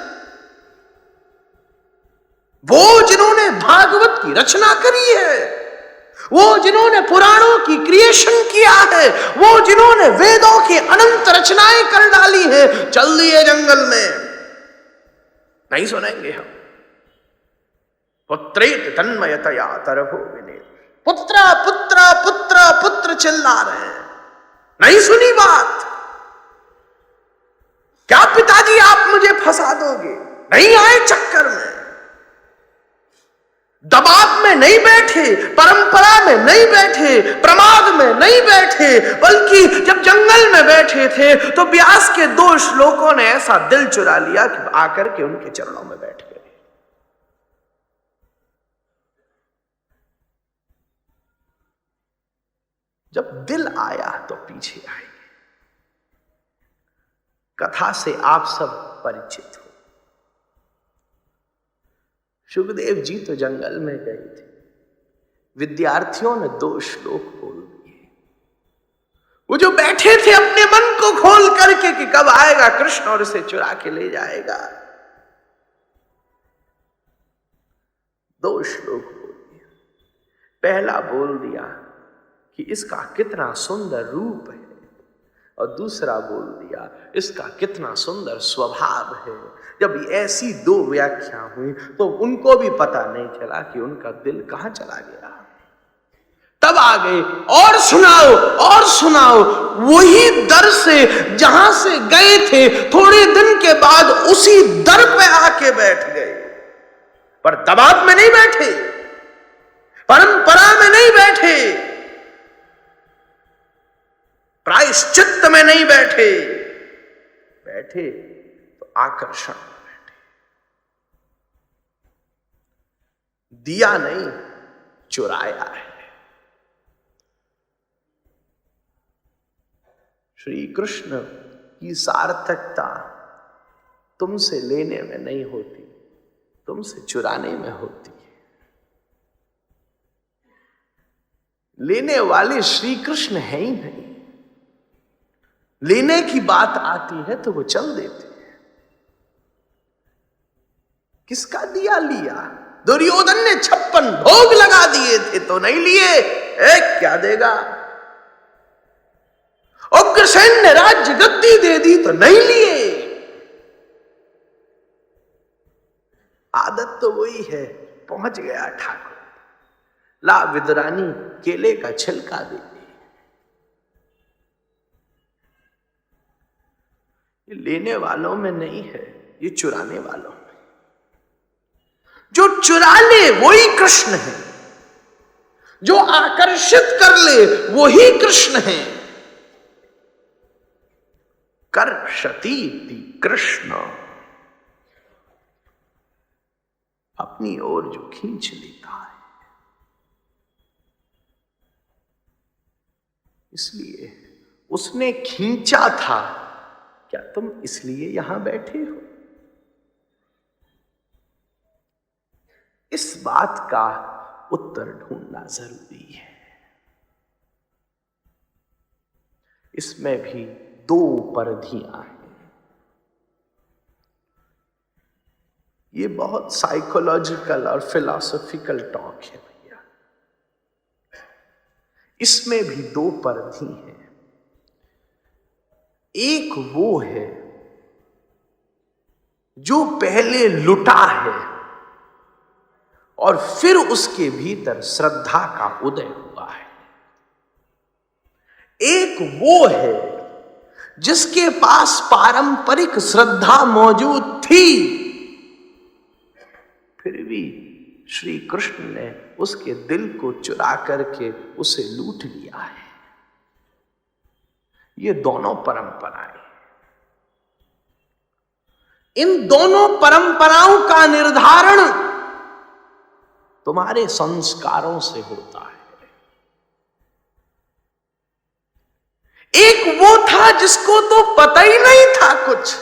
वो जिन्होंने भागवत की रचना करी है, वो जिन्होंने पुराणों की क्रिएशन किया है, वो जिन्होंने वेदों की अनंत रचनाएं कर डाली हैं, चल दिए जंगल में, नहीं सुनेंगे हम। पुत्रेत तन्मयतया तरभो विने, पुत्रा पुत्रा पुत्रा पुत्र चिल्ला रहे हैं, नहीं सुनी बात। क्या पिताजी आप मुझे फंसा दोगे? नहीं आए चक्कर में, दबाव में नहीं बैठे, परंपरा में नहीं बैठे, प्रमाद में नहीं बैठे, बल्कि जब जंगल में बैठे थे तो व्यास के 2 श्लोकों ने ऐसा दिल चुरा लिया कि आकर के उनके चरणों में बैठ गए। जब दिल आया तो पीछे आएंगे। कथा से आप सब परिचित हो। सुखदेव जी तो जंगल में गए थे, विद्यार्थियों ने 2 श्लोक बोल दिए। वो जो बैठे थे अपने मन को खोल करके कि कब आएगा कृष्ण और इसे चुरा के ले जाएगा, 2 श्लोक बोल दिया। पहला बोल दिया कि इसका कितना सुंदर रूप है, और दूसरा बोल दिया इसका कितना सुंदर स्वभाव है। जब ऐसी 2 व्याख्या हुई तो उनको भी पता नहीं चला कि उनका दिल कहां चला गया। तब आ गए, और सुनाओ और सुनाओ। वही दर से जहां से गए थे थोड़े दिन के बाद उसी दर पे आके बैठ गए, पर दबाव में नहीं बैठे, परंपरा में नहीं बैठे, प्रायश्चित्त में नहीं बैठे, बैठे तो आकर्षण में बैठे। दिया नहीं, चुराया है। श्री कृष्ण की सार्थकता तुमसे लेने में नहीं होती, तुमसे चुराने में होती है। लेने वाले श्री कृष्ण है ही नहीं, लेने की बात आती है तो वो चल देते हैं। किसका दिया लिया? दुर्योधन ने 56 भोग लगा दिए थे तो नहीं लिए, क्या देगा? उग्रसेन ने राज्य गद्दी दे दी तो नहीं लिए। आदत तो वही है, पहुंच गया ठाकुर, ला विदुरानी केले का छिलका दे दे। ये लेने वालों में नहीं है, ये चुराने वालों में। जो चुरा ले वही कृष्ण है, जो आकर्षित कर ले वही कृष्ण है। कर्षति कृष्ण, अपनी ओर जो खींच लेता है। इसलिए उसने खींचा था, क्या तुम इसलिए यहां बैठे हो? इस बात का उत्तर ढूंढना जरूरी है। इसमें भी 2 परिधियां हैं। ये बहुत साइकोलॉजिकल और फिलॉसफिकल टॉक है भैया। इसमें भी 2 परिधि हैं। एक वो है जो पहले लुटा है और फिर उसके भीतर श्रद्धा का उदय हुआ है। एक वो है जिसके पास पारंपरिक श्रद्धा मौजूद थी, फिर भी श्री कृष्ण ने उसके दिल को चुरा करके उसे लूट लिया है। ये दोनों परंपराएं, इन दोनों परंपराओं का निर्धारण तुम्हारे संस्कारों से होता है। एक वो था जिसको तो पता ही नहीं था कुछ,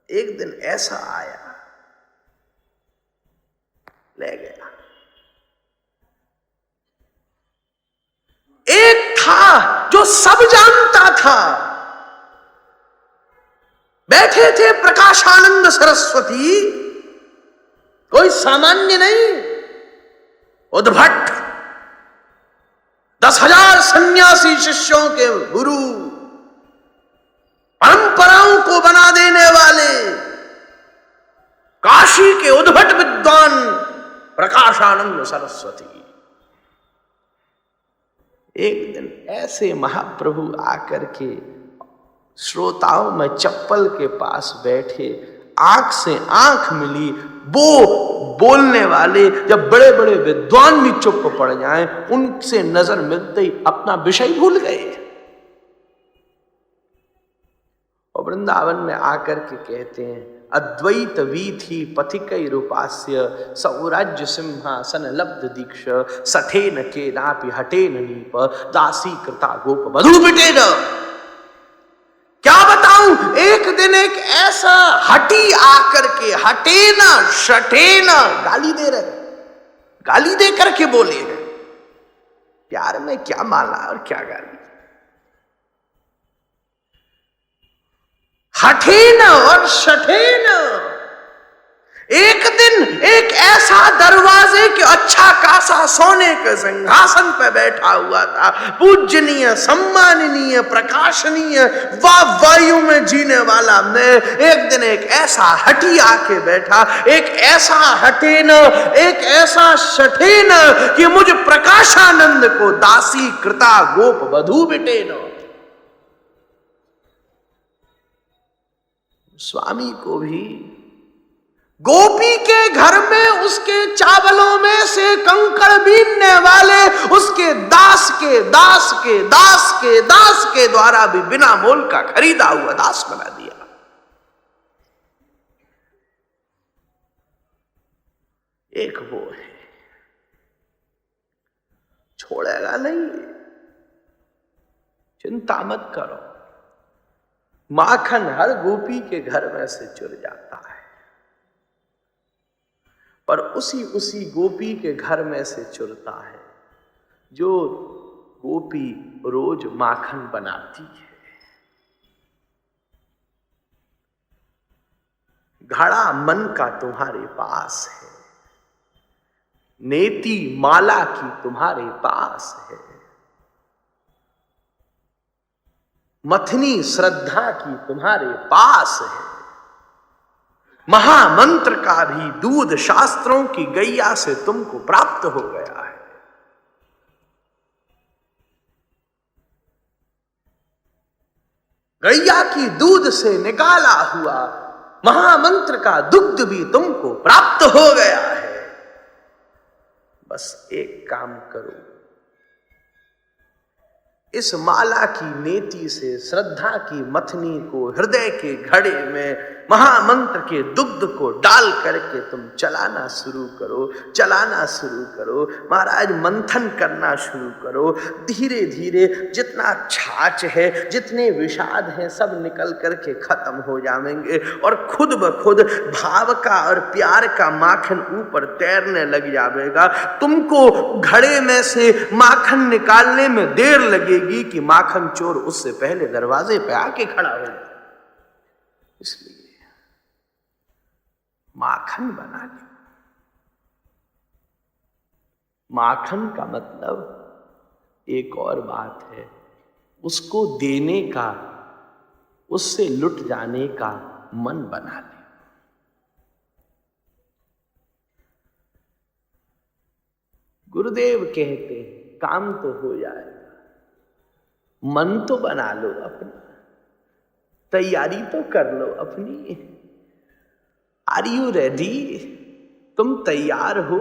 एक दिन ऐसा आया, ले गया। एक था जो सब जानता था, बैठे थे प्रकाशानंद सरस्वती, कोई सामान्य नहीं, उद्भट 10,000 सन्यासी शिष्यों के गुरु, परंपराओं को बना देने वाले काशी के उद्भट विद्वान प्रकाशानंद सरस्वती। एक दिन ऐसे महाप्रभु आकर के श्रोताओं में चप्पल के पास बैठे, आंख से आंख मिली, वो बोलने वाले जब बड़े बड़े विद्वान भी चुप पड़ जाएं, उनसे नजर मिलते ही अपना विषय भूल गए और वृंदावन में आकर के कहते हैं, अद्वैत वीथि पथिकै रूपास्य सौराज्य सिंहासन लब्ध दीक्ष सठेन के नापि हटेन नीप दासी कृता गोप वधू बिटेन। क्या बताऊं, एक दिन एक ऐसा हटी आकर के, हटे ना शटे ना, गाली दे रहे, गाली दे करके बोले हैं। प्यार में क्या माला और क्या गाली। हटे ना और शटे ना। एक दिन एक ऐसा दरवाजे के अच्छा खासा सोने के सिंहासन पे बैठा हुआ था, पूजनीय सम्माननीय प्रकाशनीय वायु में जीने वाला मैं, एक दिन एक ऐसा हटी आके बैठा, एक ऐसा हटे न, एक ऐसा शठे न कि मुझ प्रकाशानंद को दासी कृता गोप वधू बिटे न। स्वामी को भी गोपी के घर में उसके चावलों में से कंकड़ बीनने वाले उसके दास के दास के दास के दास के द्वारा भी बिना मोल का खरीदा हुआ दास बना दिया। एक वो है, छोड़ेगा नहीं, चिंता मत करो। माखन हर गोपी के घर में से चुर जाता है, पर उसी गोपी के घर में से चुरता है जो गोपी रोज माखन बनाती है। घड़ा मन का तुम्हारे पास है, नेति माला की तुम्हारे पास है, मथनी श्रद्धा की तुम्हारे पास है, महामंत्र का भी दूध शास्त्रों की गैया से तुमको प्राप्त हो गया है। गैया की दूध से निकाला हुआ महामंत्र का दुग्ध भी तुमको प्राप्त हो गया है। बस एक काम करो, इस माला की नेति से श्रद्धा की मथनी को हृदय के घड़े में महामंत्र के दुग्ध को डाल करके तुम चलाना शुरू करो, चलाना शुरू करो महाराज, मंथन करना शुरू करो। धीरे धीरे जितना छाछ है, जितने विषाद हैं, सब निकल करके खत्म हो जाएंगे और खुद ब खुद भाव का और प्यार का माखन ऊपर तैरने लग जाएगा। तुमको घड़े में से माखन निकालने में देर लगेगी कि माखन चोर उससे पहले दरवाजे पे आके खड़ा हो जाए। इसलिए माखन बना ले। माखन का मतलब एक और बात है, उसको देने का, उससे लुट जाने का मन बना ले। गुरुदेव कहते हैं काम तो हो जाएगा, मन तो बना लो अपना, तैयारी तो कर लो अपनी। Are you ready? तुम तैयार हो?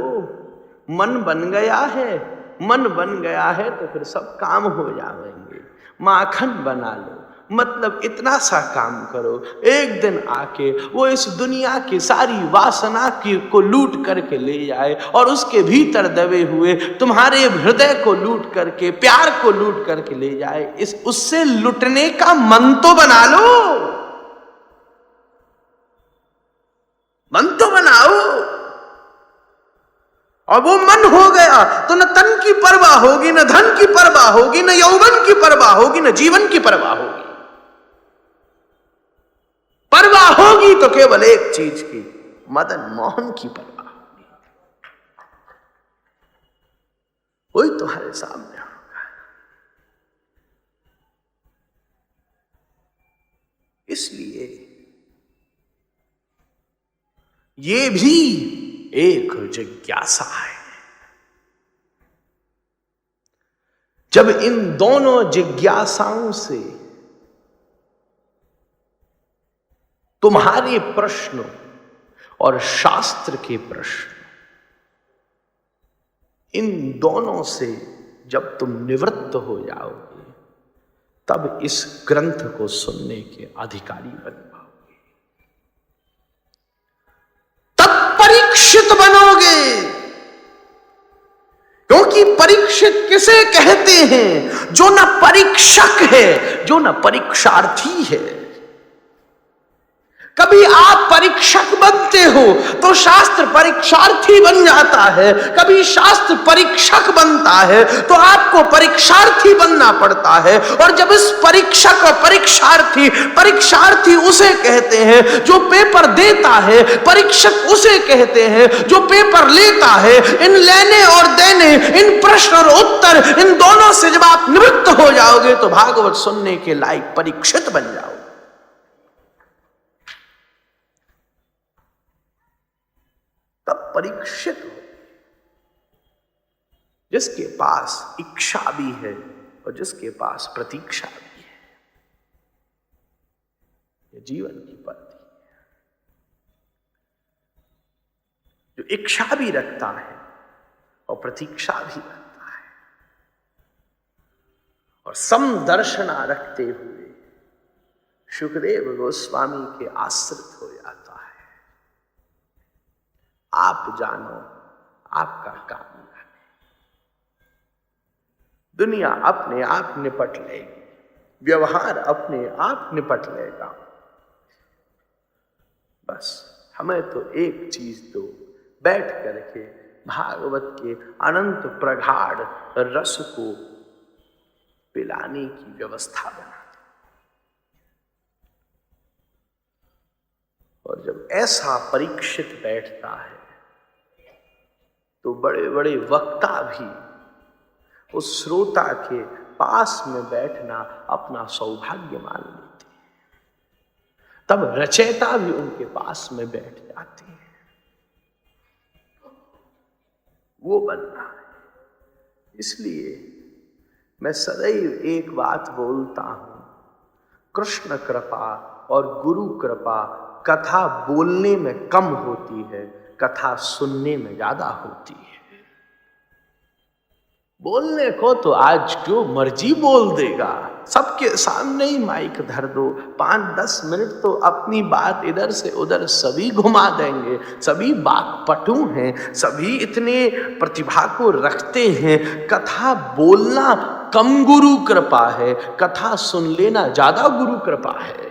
मन बन गया है, मन बन गया है तो फिर सब काम हो जाएंगे। माखन बना लो, मतलब इतना सा काम करो, एक दिन आके वो इस दुनिया की सारी वासना की को लूट करके ले जाए और उसके भीतर दबे हुए तुम्हारे हृदय को लूट करके, प्यार को लूट करके ले जाए। इस उससे लुटने का मन तो बना लो, मन तो बनाओ। और वो मन हो गया तो न तन की परवाह होगी, न धन की परवाह होगी, न यौवन की परवाह होगी, न जीवन की परवाह होगी। पर होगी तो केवल एक चीज की, मदन मोहन की परवाह होगी। वही तुम्हारे सामने होगा। इसलिए ये भी एक जिज्ञासा है। जब इन दोनों जिज्ञासाओं से तुम्हारे प्रश्न और शास्त्र के प्रश्न, इन दोनों से जब तुम निवृत्त हो जाओगे, तब इस ग्रंथ को सुनने के अधिकारी बन पाओगे, तब परीक्षित बनोगे। क्योंकि परीक्षित किसे कहते हैं? जो न परीक्षक है, जो न परीक्षार्थी है। कभी आप परीक्षक बनते हो तो शास्त्र परीक्षार्थी बन जाता है, कभी शास्त्र परीक्षक बनता है तो आपको परीक्षार्थी बनना पड़ता है। और जब इस परीक्षक और परीक्षार्थी उसे कहते हैं जो पेपर देता है, परीक्षक उसे कहते हैं जो पेपर लेता है। इन लेने और देने, इन प्रश्न और उत्तर, इन दोनों से जब आप निवृत्त हो जाओगे तो भागवत सुनने के लायक परीक्षित बन जाओगे। परीक्षित हो, जिसके पास इच्छा भी है और जिसके पास प्रतीक्षा भी है। यह जीवन की पद्धति है। जो इच्छा भी रखता है और प्रतीक्षा भी रखता है और समदर्शना रखते हुए सुखदेव गोस्वामी के आश्रित हो जाता है। आप जानो, आपका काम जाने। दुनिया अपने आप निपट लेगी, व्यवहार अपने आप निपट लेगा। बस हमें तो एक चीज दो, बैठ करके भागवत के अनंत प्रगाढ़ रस को पिलाने की व्यवस्था बना। और जब ऐसा परीक्षित बैठता है तो बड़े बड़े वक्ता भी उस श्रोता के पास में बैठना अपना सौभाग्य मान लेते हैं। तब रचयिता भी उनके पास में बैठ जाते हैं। वो बनना है। इसलिए मैं सदैव एक बात बोलता हूं, कृष्ण कृपा और गुरु कृपा कथा बोलने में कम होती है, कथा सुनने में ज्यादा होती है। बोलने को तो आज जो मर्जी बोल देगा, सबके सामने ही माइक धर दो, 5-10 मिनट तो अपनी बात इधर से उधर सभी घुमा देंगे। सभी वाक्पटु हैं, सभी इतने प्रतिभा को रखते हैं। कथा बोलना कम गुरु कृपा है, कथा सुन लेना ज्यादा गुरु कृपा है।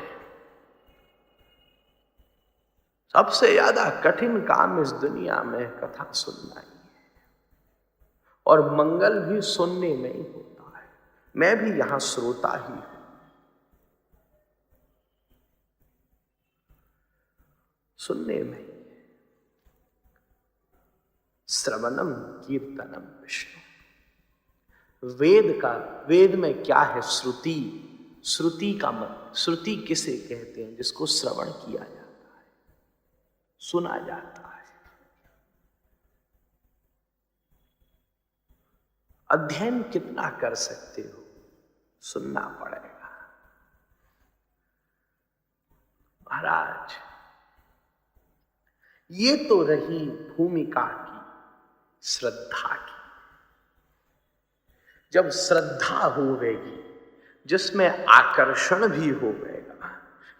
सबसे ज्यादा कठिन काम इस दुनिया में कथा सुनना ही है, और मंगल भी सुनने में ही होता है। मैं भी यहां श्रोता ही हूं। सुनने में श्रवणम कीर्तनम विष्णु। वेद में क्या है? श्रुति। श्रुति का मतलब, श्रुति किसे कहते हैं? जिसको श्रवण किया जाता है, सुना जाता है। अध्ययन कितना कर सकते हो? सुनना पड़ेगा। महाराज, ये तो रही भूमिका की, श्रद्धा की। जब श्रद्धा होगी, जिसमें आकर्षण भी होगा,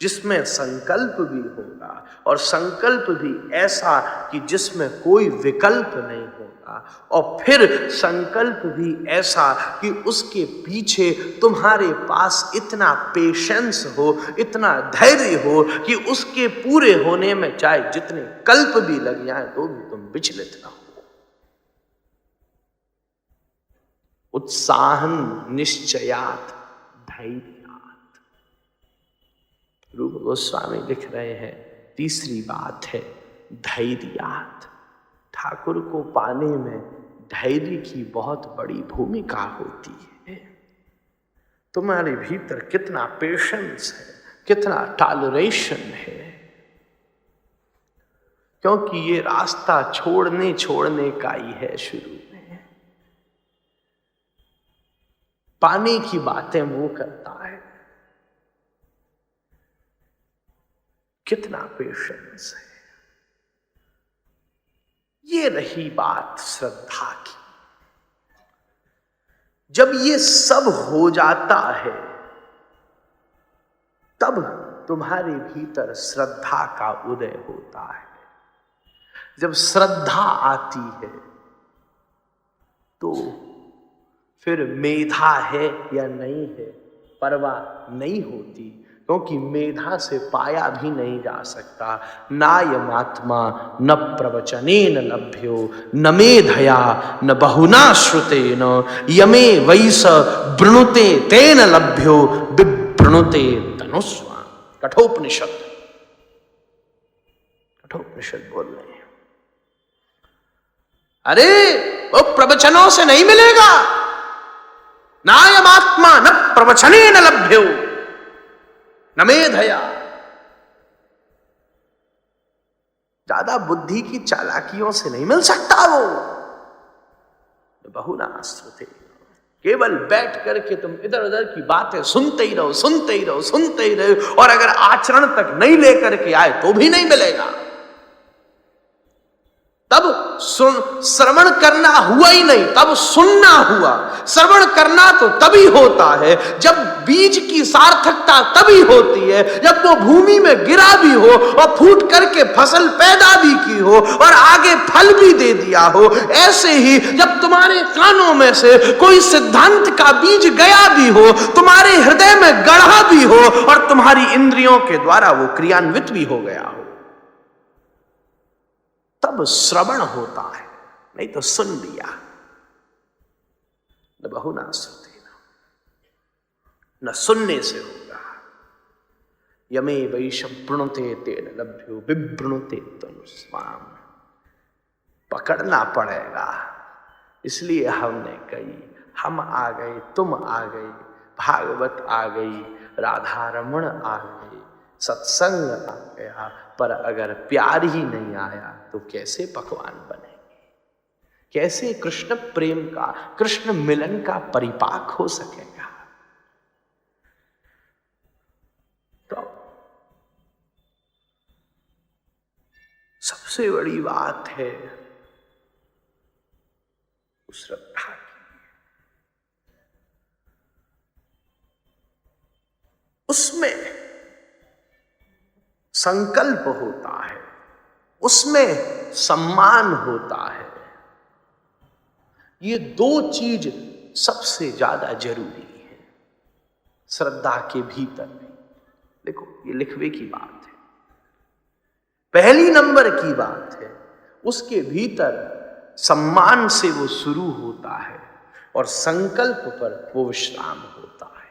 जिसमें संकल्प भी होगा, और संकल्प भी ऐसा कि जिसमें कोई विकल्प नहीं होगा, और फिर संकल्प भी ऐसा कि उसके पीछे तुम्हारे पास इतना पेशेंस हो, इतना धैर्य हो कि उसके पूरे होने में चाहे जितने कल्प भी लग जाए तो भी तुम विचलित ना हो। उत्साहन निश्चयात धैर्यात। रूप गोस्वामी लिख रहे हैं, तीसरी बात है धैर्यात। ठाकुर को पाने में धैर्य की बहुत बड़ी भूमिका होती है। तुम्हारे भीतर कितना पेशेंस है, कितना टॉलरेशन है, क्योंकि ये रास्ता छोड़ने का ही है। शुरू में पाने की बातें वो करता है, कितना पेशेंस है। ये रही बात श्रद्धा की। जब ये सब हो जाता है तब तुम्हारे भीतर श्रद्धा का उदय होता है। जब श्रद्धा आती है तो फिर मेधा है या नहीं है परवाह नहीं होती, क्योंकि मेधा से पाया भी नहीं जा सकता। नायमात्मा न प्रवचनेन लभ्यो न मेधया न बहुना श्रुतेन यमे वैस वृणुते तेन लभ्यो विवृणुते तनुस्वा। कठोपनिषद बोल रहे हैं। अरे वो प्रवचनों से नहीं मिलेगा। नायमात्मा न प्रवचनेन लभ्यो न मेधया। ज्यादा बुद्धि की चालाकियों से नहीं मिल सकता वो। बहुना श्रुते, केवल बैठ करके तुम इधर उधर की बातें सुनते ही रहो, और अगर आचरण तक नहीं लेकर के आए तो भी नहीं मिलेगा। तब श्रवण करना हुआ ही नहीं, तब सुनना हुआ। श्रवण करना तो तभी होता है जब बीज की सार्थकता तभी होती है जब वो भूमि में गिरा भी हो और फूट करके फसल पैदा भी की हो और आगे फल भी दे दिया हो। ऐसे ही जब तुम्हारे कानों में से कोई सिद्धांत का बीज गया भी हो, तुम्हारे हृदय में गढ़ा भी हो और तुम्हारी इंद्रियों के द्वारा वो क्रियान्वित भी हो गया हो, तब श्रवण होता है। नहीं तो सुन लिया। न बहुना श्रुतेन, न सुनने से होगा। यमे वैशम प्रणुते तेन लभ्यो विवृणुते तनुस्वाम। पकड़ना पड़ेगा। इसलिए हमने कही, हम आ गए, तुम आ गए, भागवत आ गई, राधा रमण आ गई, सत्संग आ गया, पर अगर प्यार ही नहीं आया तो कैसे पकवान बनेंगे? कैसे कृष्ण प्रेम का, कृष्ण मिलन का परिपाक हो सकेगा? तो सबसे बड़ी बात है उस श्रद्धा की। उसमें संकल्प होता है, उसमें सम्मान होता है। ये दो चीज सबसे ज्यादा जरूरी है श्रद्धा के भीतर में। देखो, ये लिखवे की बात है, पहली नंबर की बात है। उसके भीतर सम्मान से वो शुरू होता है और संकल्प पर वो विश्राम होता है।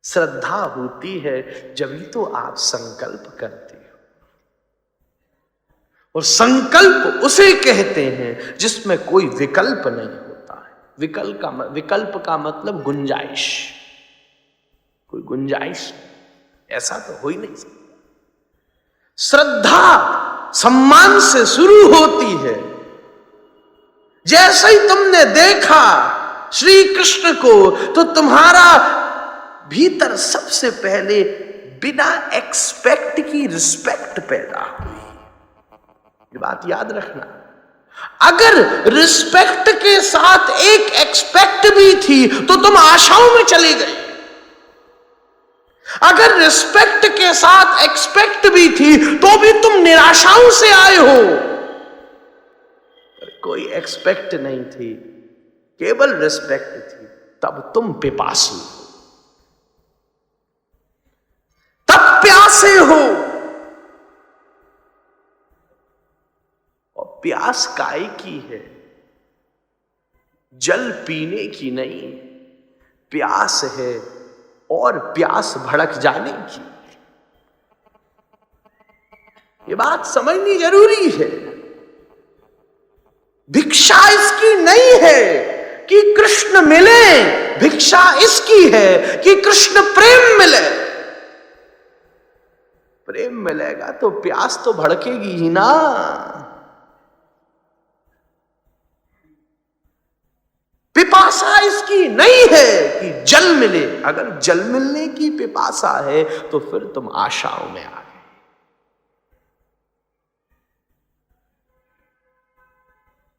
श्रद्धा होती है जब ही तो आप संकल्प करते हो, और संकल्प उसे कहते हैं जिसमें कोई विकल्प नहीं होता है। विकल्प का मतलब गुंजाइश, कोई गुंजाइश ऐसा तो हो ही नहीं सकता। श्रद्धा सम्मान से शुरू होती है। जैसे ही तुमने देखा श्री कृष्ण को तो तुम्हारा भीतर सबसे पहले बिना एक्सपेक्ट की रिस्पेक्ट पैदा हुई। ये बात याद रखना। अगर रिस्पेक्ट के साथ एक एक्सपेक्ट भी थी तो तुम आशाओं में चले गए। अगर रिस्पेक्ट के साथ एक्सपेक्ट भी थी तो भी तुम निराशाओं से आए हो। कोई एक्सपेक्ट नहीं थी, केवल रिस्पेक्ट थी, तब तुम पिपासु हो, तब प्यासे हो। और प्यास काय की है? जल पीने की नहीं, प्यास है और प्यास भड़क जाने की। ये बात समझनी जरूरी है। भिक्षा इसकी नहीं है कि कृष्ण मिले, भिक्षा इसकी है कि कृष्ण प्रेम मिले। प्रेम मिलेगा तो प्यास तो भड़केगी ही ना। पिपासा इसकी नहीं है कि जल मिले। अगर जल मिलने की पिपासा है तो फिर तुम आशाओं में आ गए।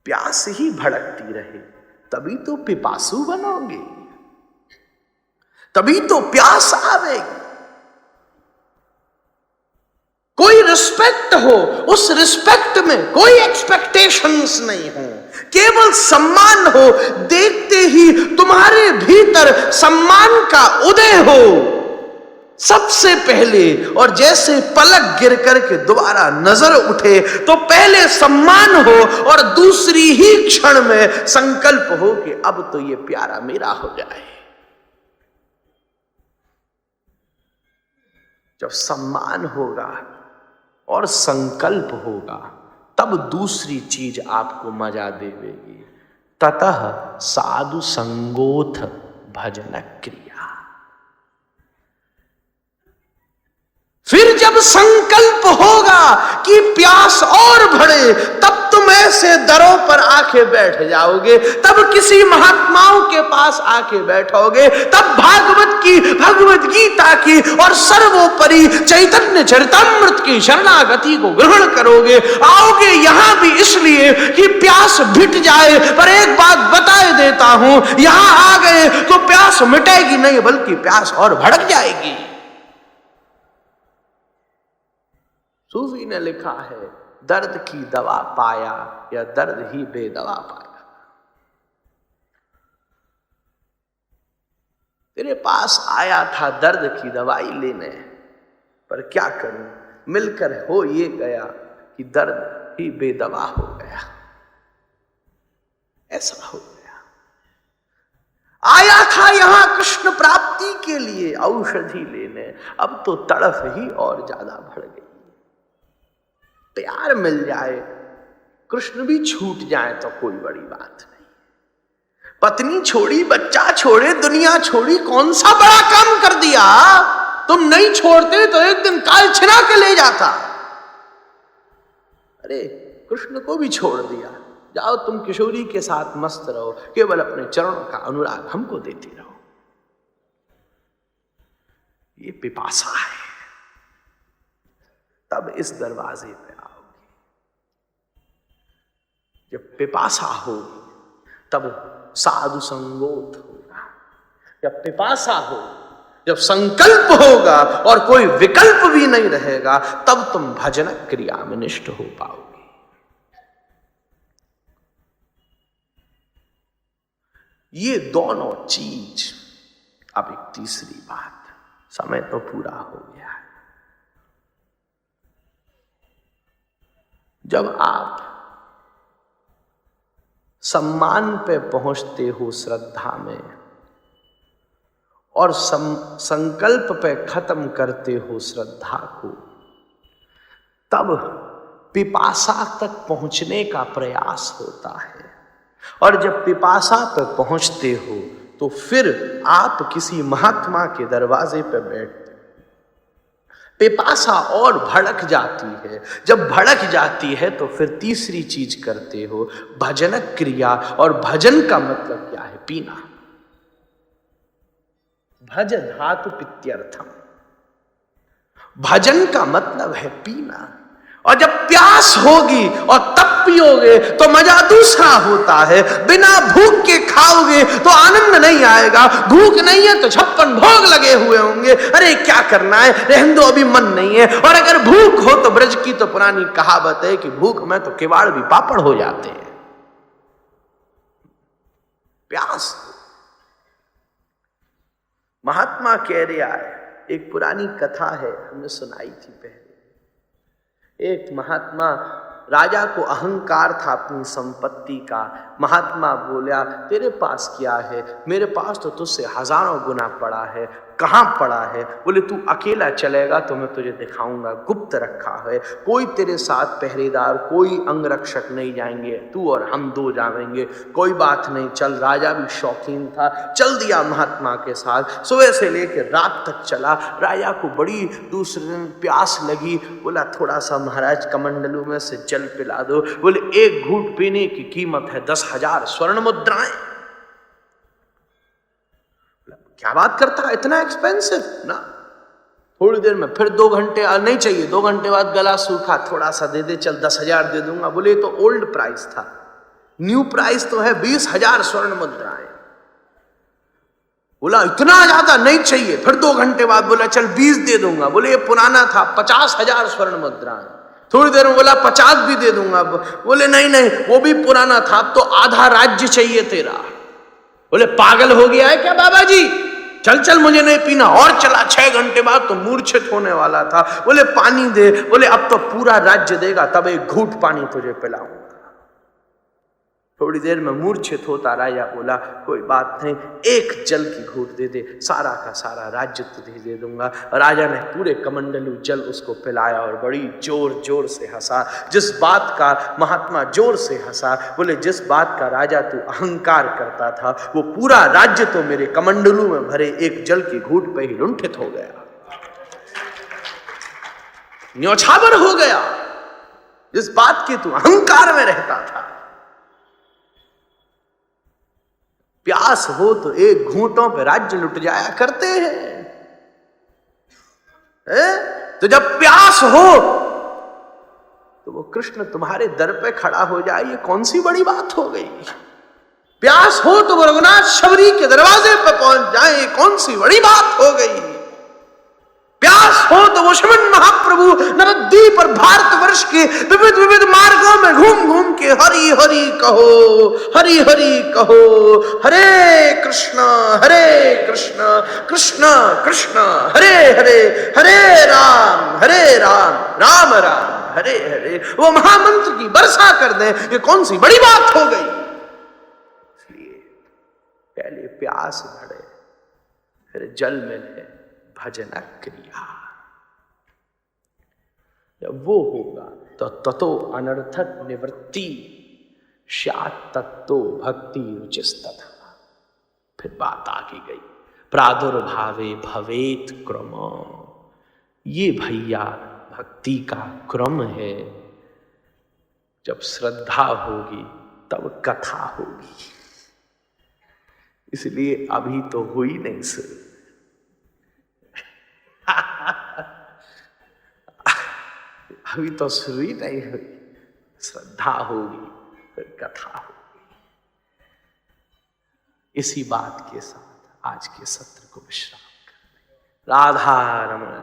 प्यास ही भड़कती रहे तभी तो पिपासु बनोगे, तभी तो प्यास आवेगी। कोई रिस्पेक्ट हो, उस रिस्पेक्ट में कोई एक्सपेक्टेशंस नहीं हो, केवल सम्मान हो, देखते ही तुम्हारे भीतर सम्मान का उदय हो सबसे पहले। और जैसे पलक गिर करके दोबारा नजर उठे तो पहले सम्मान हो और दूसरी ही क्षण में संकल्प हो कि अब तो ये प्यारा मेरा हो जाए। जब सम्मान होगा और संकल्प होगा तब दूसरी चीज आपको मजा देवेगी। ततः साधु संगोथ भजन क्रिया। फिर जब संकल्प होगा कि प्यास और बढ़े तब तुम ऐसे दरों पर आके बैठ जाओगे, तब किसी महात्माओं के पास आके बैठोगे, तब भागवत की, भगवत गीता की और सर्वोपरि चैतन्य चरितामृत की शरणागति को ग्रहण करोगे। आओगे यहां भी इसलिए कि प्यास मिट जाए, पर एक बात बताए देता हूं, यहां आ गए तो प्यास मिटेगी नहीं बल्कि प्यास और भड़क जाएगी। सूफी ने लिखा है, दर्द की दवा पाया या दर्द ही बेदवा पाया। तेरे पास आया था दर्द की दवाई लेने, पर क्या करूं, मिलकर हो ये गया कि दर्द ही बेदवा हो गया। ऐसा हो गया। आया था यहां कृष्ण प्राप्ति के लिए औषधि लेने, अब तो तड़फ ही और ज्यादा बढ़ गई। प्यार मिल जाए, कृष्ण भी छूट जाए तो कोई बड़ी बात नहीं। पत्नी छोड़ी, बच्चा छोड़े, दुनिया छोड़ी, कौन सा बड़ा काम कर दिया। तुम नहीं छोड़ते तो एक दिन काल छिना के ले जाता। अरे कृष्ण को भी छोड़ दिया, जाओ तुम किशोरी के साथ मस्त रहो, केवल अपने चरणों का अनुराग हमको देती रहो। ये पिपासा है। तब इस दरवाजे पे आओगे। जब पिपासा होगी तब साधु संगोत होगा। जब पिपासा हो, जब संकल्प होगा और कोई विकल्प भी नहीं रहेगा, तब तुम भजन क्रिया में निष्ठ हो पाओगे। ये दोनों चीज। अब एक तीसरी बात, समय तो पूरा हो गया है। जब आप सम्मान पे पहुंचते हो श्रद्धा में और संकल्प पे खत्म करते हो श्रद्धा को, तब पिपासा तक पहुंचने का प्रयास होता है। और जब पिपासा पे पहुंचते हो तो फिर आप किसी महात्मा के दरवाजे पे बैठते, पिपासा और भड़क जाती है। जब भड़क जाती है तो फिर तीसरी चीज करते हो, भजन क्रिया। और भजन का मतलब क्या है? पीना। भज धातु पित्यर्थम, भजन का मतलब है पीना। और जब प्यास होगी और तब पियोगे तो मजा दूसरा होता है। बिना भूख के खाओगे तो आनंद नहीं आएगा। भूख नहीं है तो 56 भोग लगे हुए होंगे, अरे क्या करना है, रहने दो, अभी मन नहीं है। और अगर भूख हो तो ब्रज की तो पुरानी कहावत है कि भूख में तो किवाड़ भी पापड़ हो जाते हैं। प्यास। महात्मा कह रहा है, एक पुरानी कथा है, हमने सुनाई थी पहले। एक महात्मा, राजा को अहंकार था अपनी संपत्ति का। महात्मा बोला, तेरे पास क्या है, मेरे पास तो तुझसे हजारों गुना पड़ा है, कहाँ पड़ा है? बोले तू अकेला चलेगा तो मैं तुझे दिखाऊंगा, गुप्त रखा है, कोई तेरे साथ पहरेदार, कोई अंगरक्षक नहीं जाएंगे, तू और हम दो जाएंगे, कोई बात नहीं, चल। राजा भी शौकीन था, चल दिया महात्मा के साथ। सुबह से लेकर रात तक चला। राजा को बड़ी दूसरे दिन प्यास लगी, बोला थोड़ा सा महाराज कमंडलू में से जल पिला दो। बोले एक घूंट पीने की कीमत है 10,000 स्वर्ण मुद्राएं। क्या बात करता है, इतना एक्सपेंसिव ना? थोड़ी देर में फिर 2 घंटे नहीं चाहिए, 2 घंटे बाद गला सूखा, थोड़ा सा दे दे, चल 10,000 दे दूंगा। बोले तो ओल्ड प्राइस था, न्यू प्राइस तो है 20,000 स्वर्ण मुद्राएं। बोला इतना ज्यादा नहीं चाहिए। फिर 2 घंटे बाद बोला चल 20 दे दूंगा। बोले ये पुराना था, 50,000 स्वर्ण मुद्राएं। थोड़ी देर में बोला 50 भी दे दूंगा। बोले नहीं नहीं, वो भी पुराना था, अब तो आधा राज्य चाहिए तेरा। बोले पागल हो गया है क्या बाबा जी? चल चल मुझे नहीं पीना। और चला, 6 घंटे बाद तो मूर्छित होने वाला था। बोले पानी दे। बोले अब तो पूरा राज्य देगा, तब एक घूंट पानी तुझे पिलाऊंगा। थोड़ी देर में मूर्छित होता राजा बोला कोई बात नहीं, एक जल की घूंट दे दे, सारा का सारा राज्य तुझे दे दूंगा। राजा ने पूरे कमंडलू जल उसको पिलाया और बड़ी जोर जोर से हंसा। जिस बात का महात्मा जोर से हंसा, बोले जिस बात का राजा तू अहंकार करता था, वो पूरा राज्य तो मेरे कमंडलू में भरे एक जल की घूंट पे ही लुंठित हो गया, न्योछावर हो गया। जिस बात के तू अहंकार में रहता था। प्यास हो तो एक घूंटों पे राज्य लुट जाया करते हैं, तो जब प्यास हो तो वो कृष्ण तुम्हारे दर पे खड़ा हो जाए, ये कौन सी बड़ी बात हो गई? प्यास हो तो वो रघुनाथ शबरी के दरवाजे पे पहुंच जाए, ये कौन सी बड़ी बात हो गई? प्यास हो तो वो श्रीमन महाप्रभु नवद्वीप और भारतवर्ष के विविध विविध मार्गों में घूम घूम के हरि हरि कहो, हरि हरि कहो, हरे कृष्ण कृष्ण कृष्ण हरे हरे, हरे राम राम राम हरे हरे। वो महामंत्र की वर्षा कर दे, ये कौन सी बड़ी बात हो गई? इसलिए पहले प्यास बढ़े, फिर जल मिले, भजन क्रिया। जब वो होगा तो ततो अनर्थक निवृत्ति स्यात् तत्तो भक्ति रुचिस्तथा। फिर बात आगे गई, प्रादुर्भावे भवेत क्रम। ये भैया भक्ति का क्रम है। जब श्रद्धा होगी तब कथा होगी। इसलिए अभी तो हुई नहीं शुरू, अभी तो शुरू ही नहीं हुई। श्रद्धा होगी फिर कथा होगी। इसी बात के साथ आज के सत्र को विश्राम करते। राधा रमण।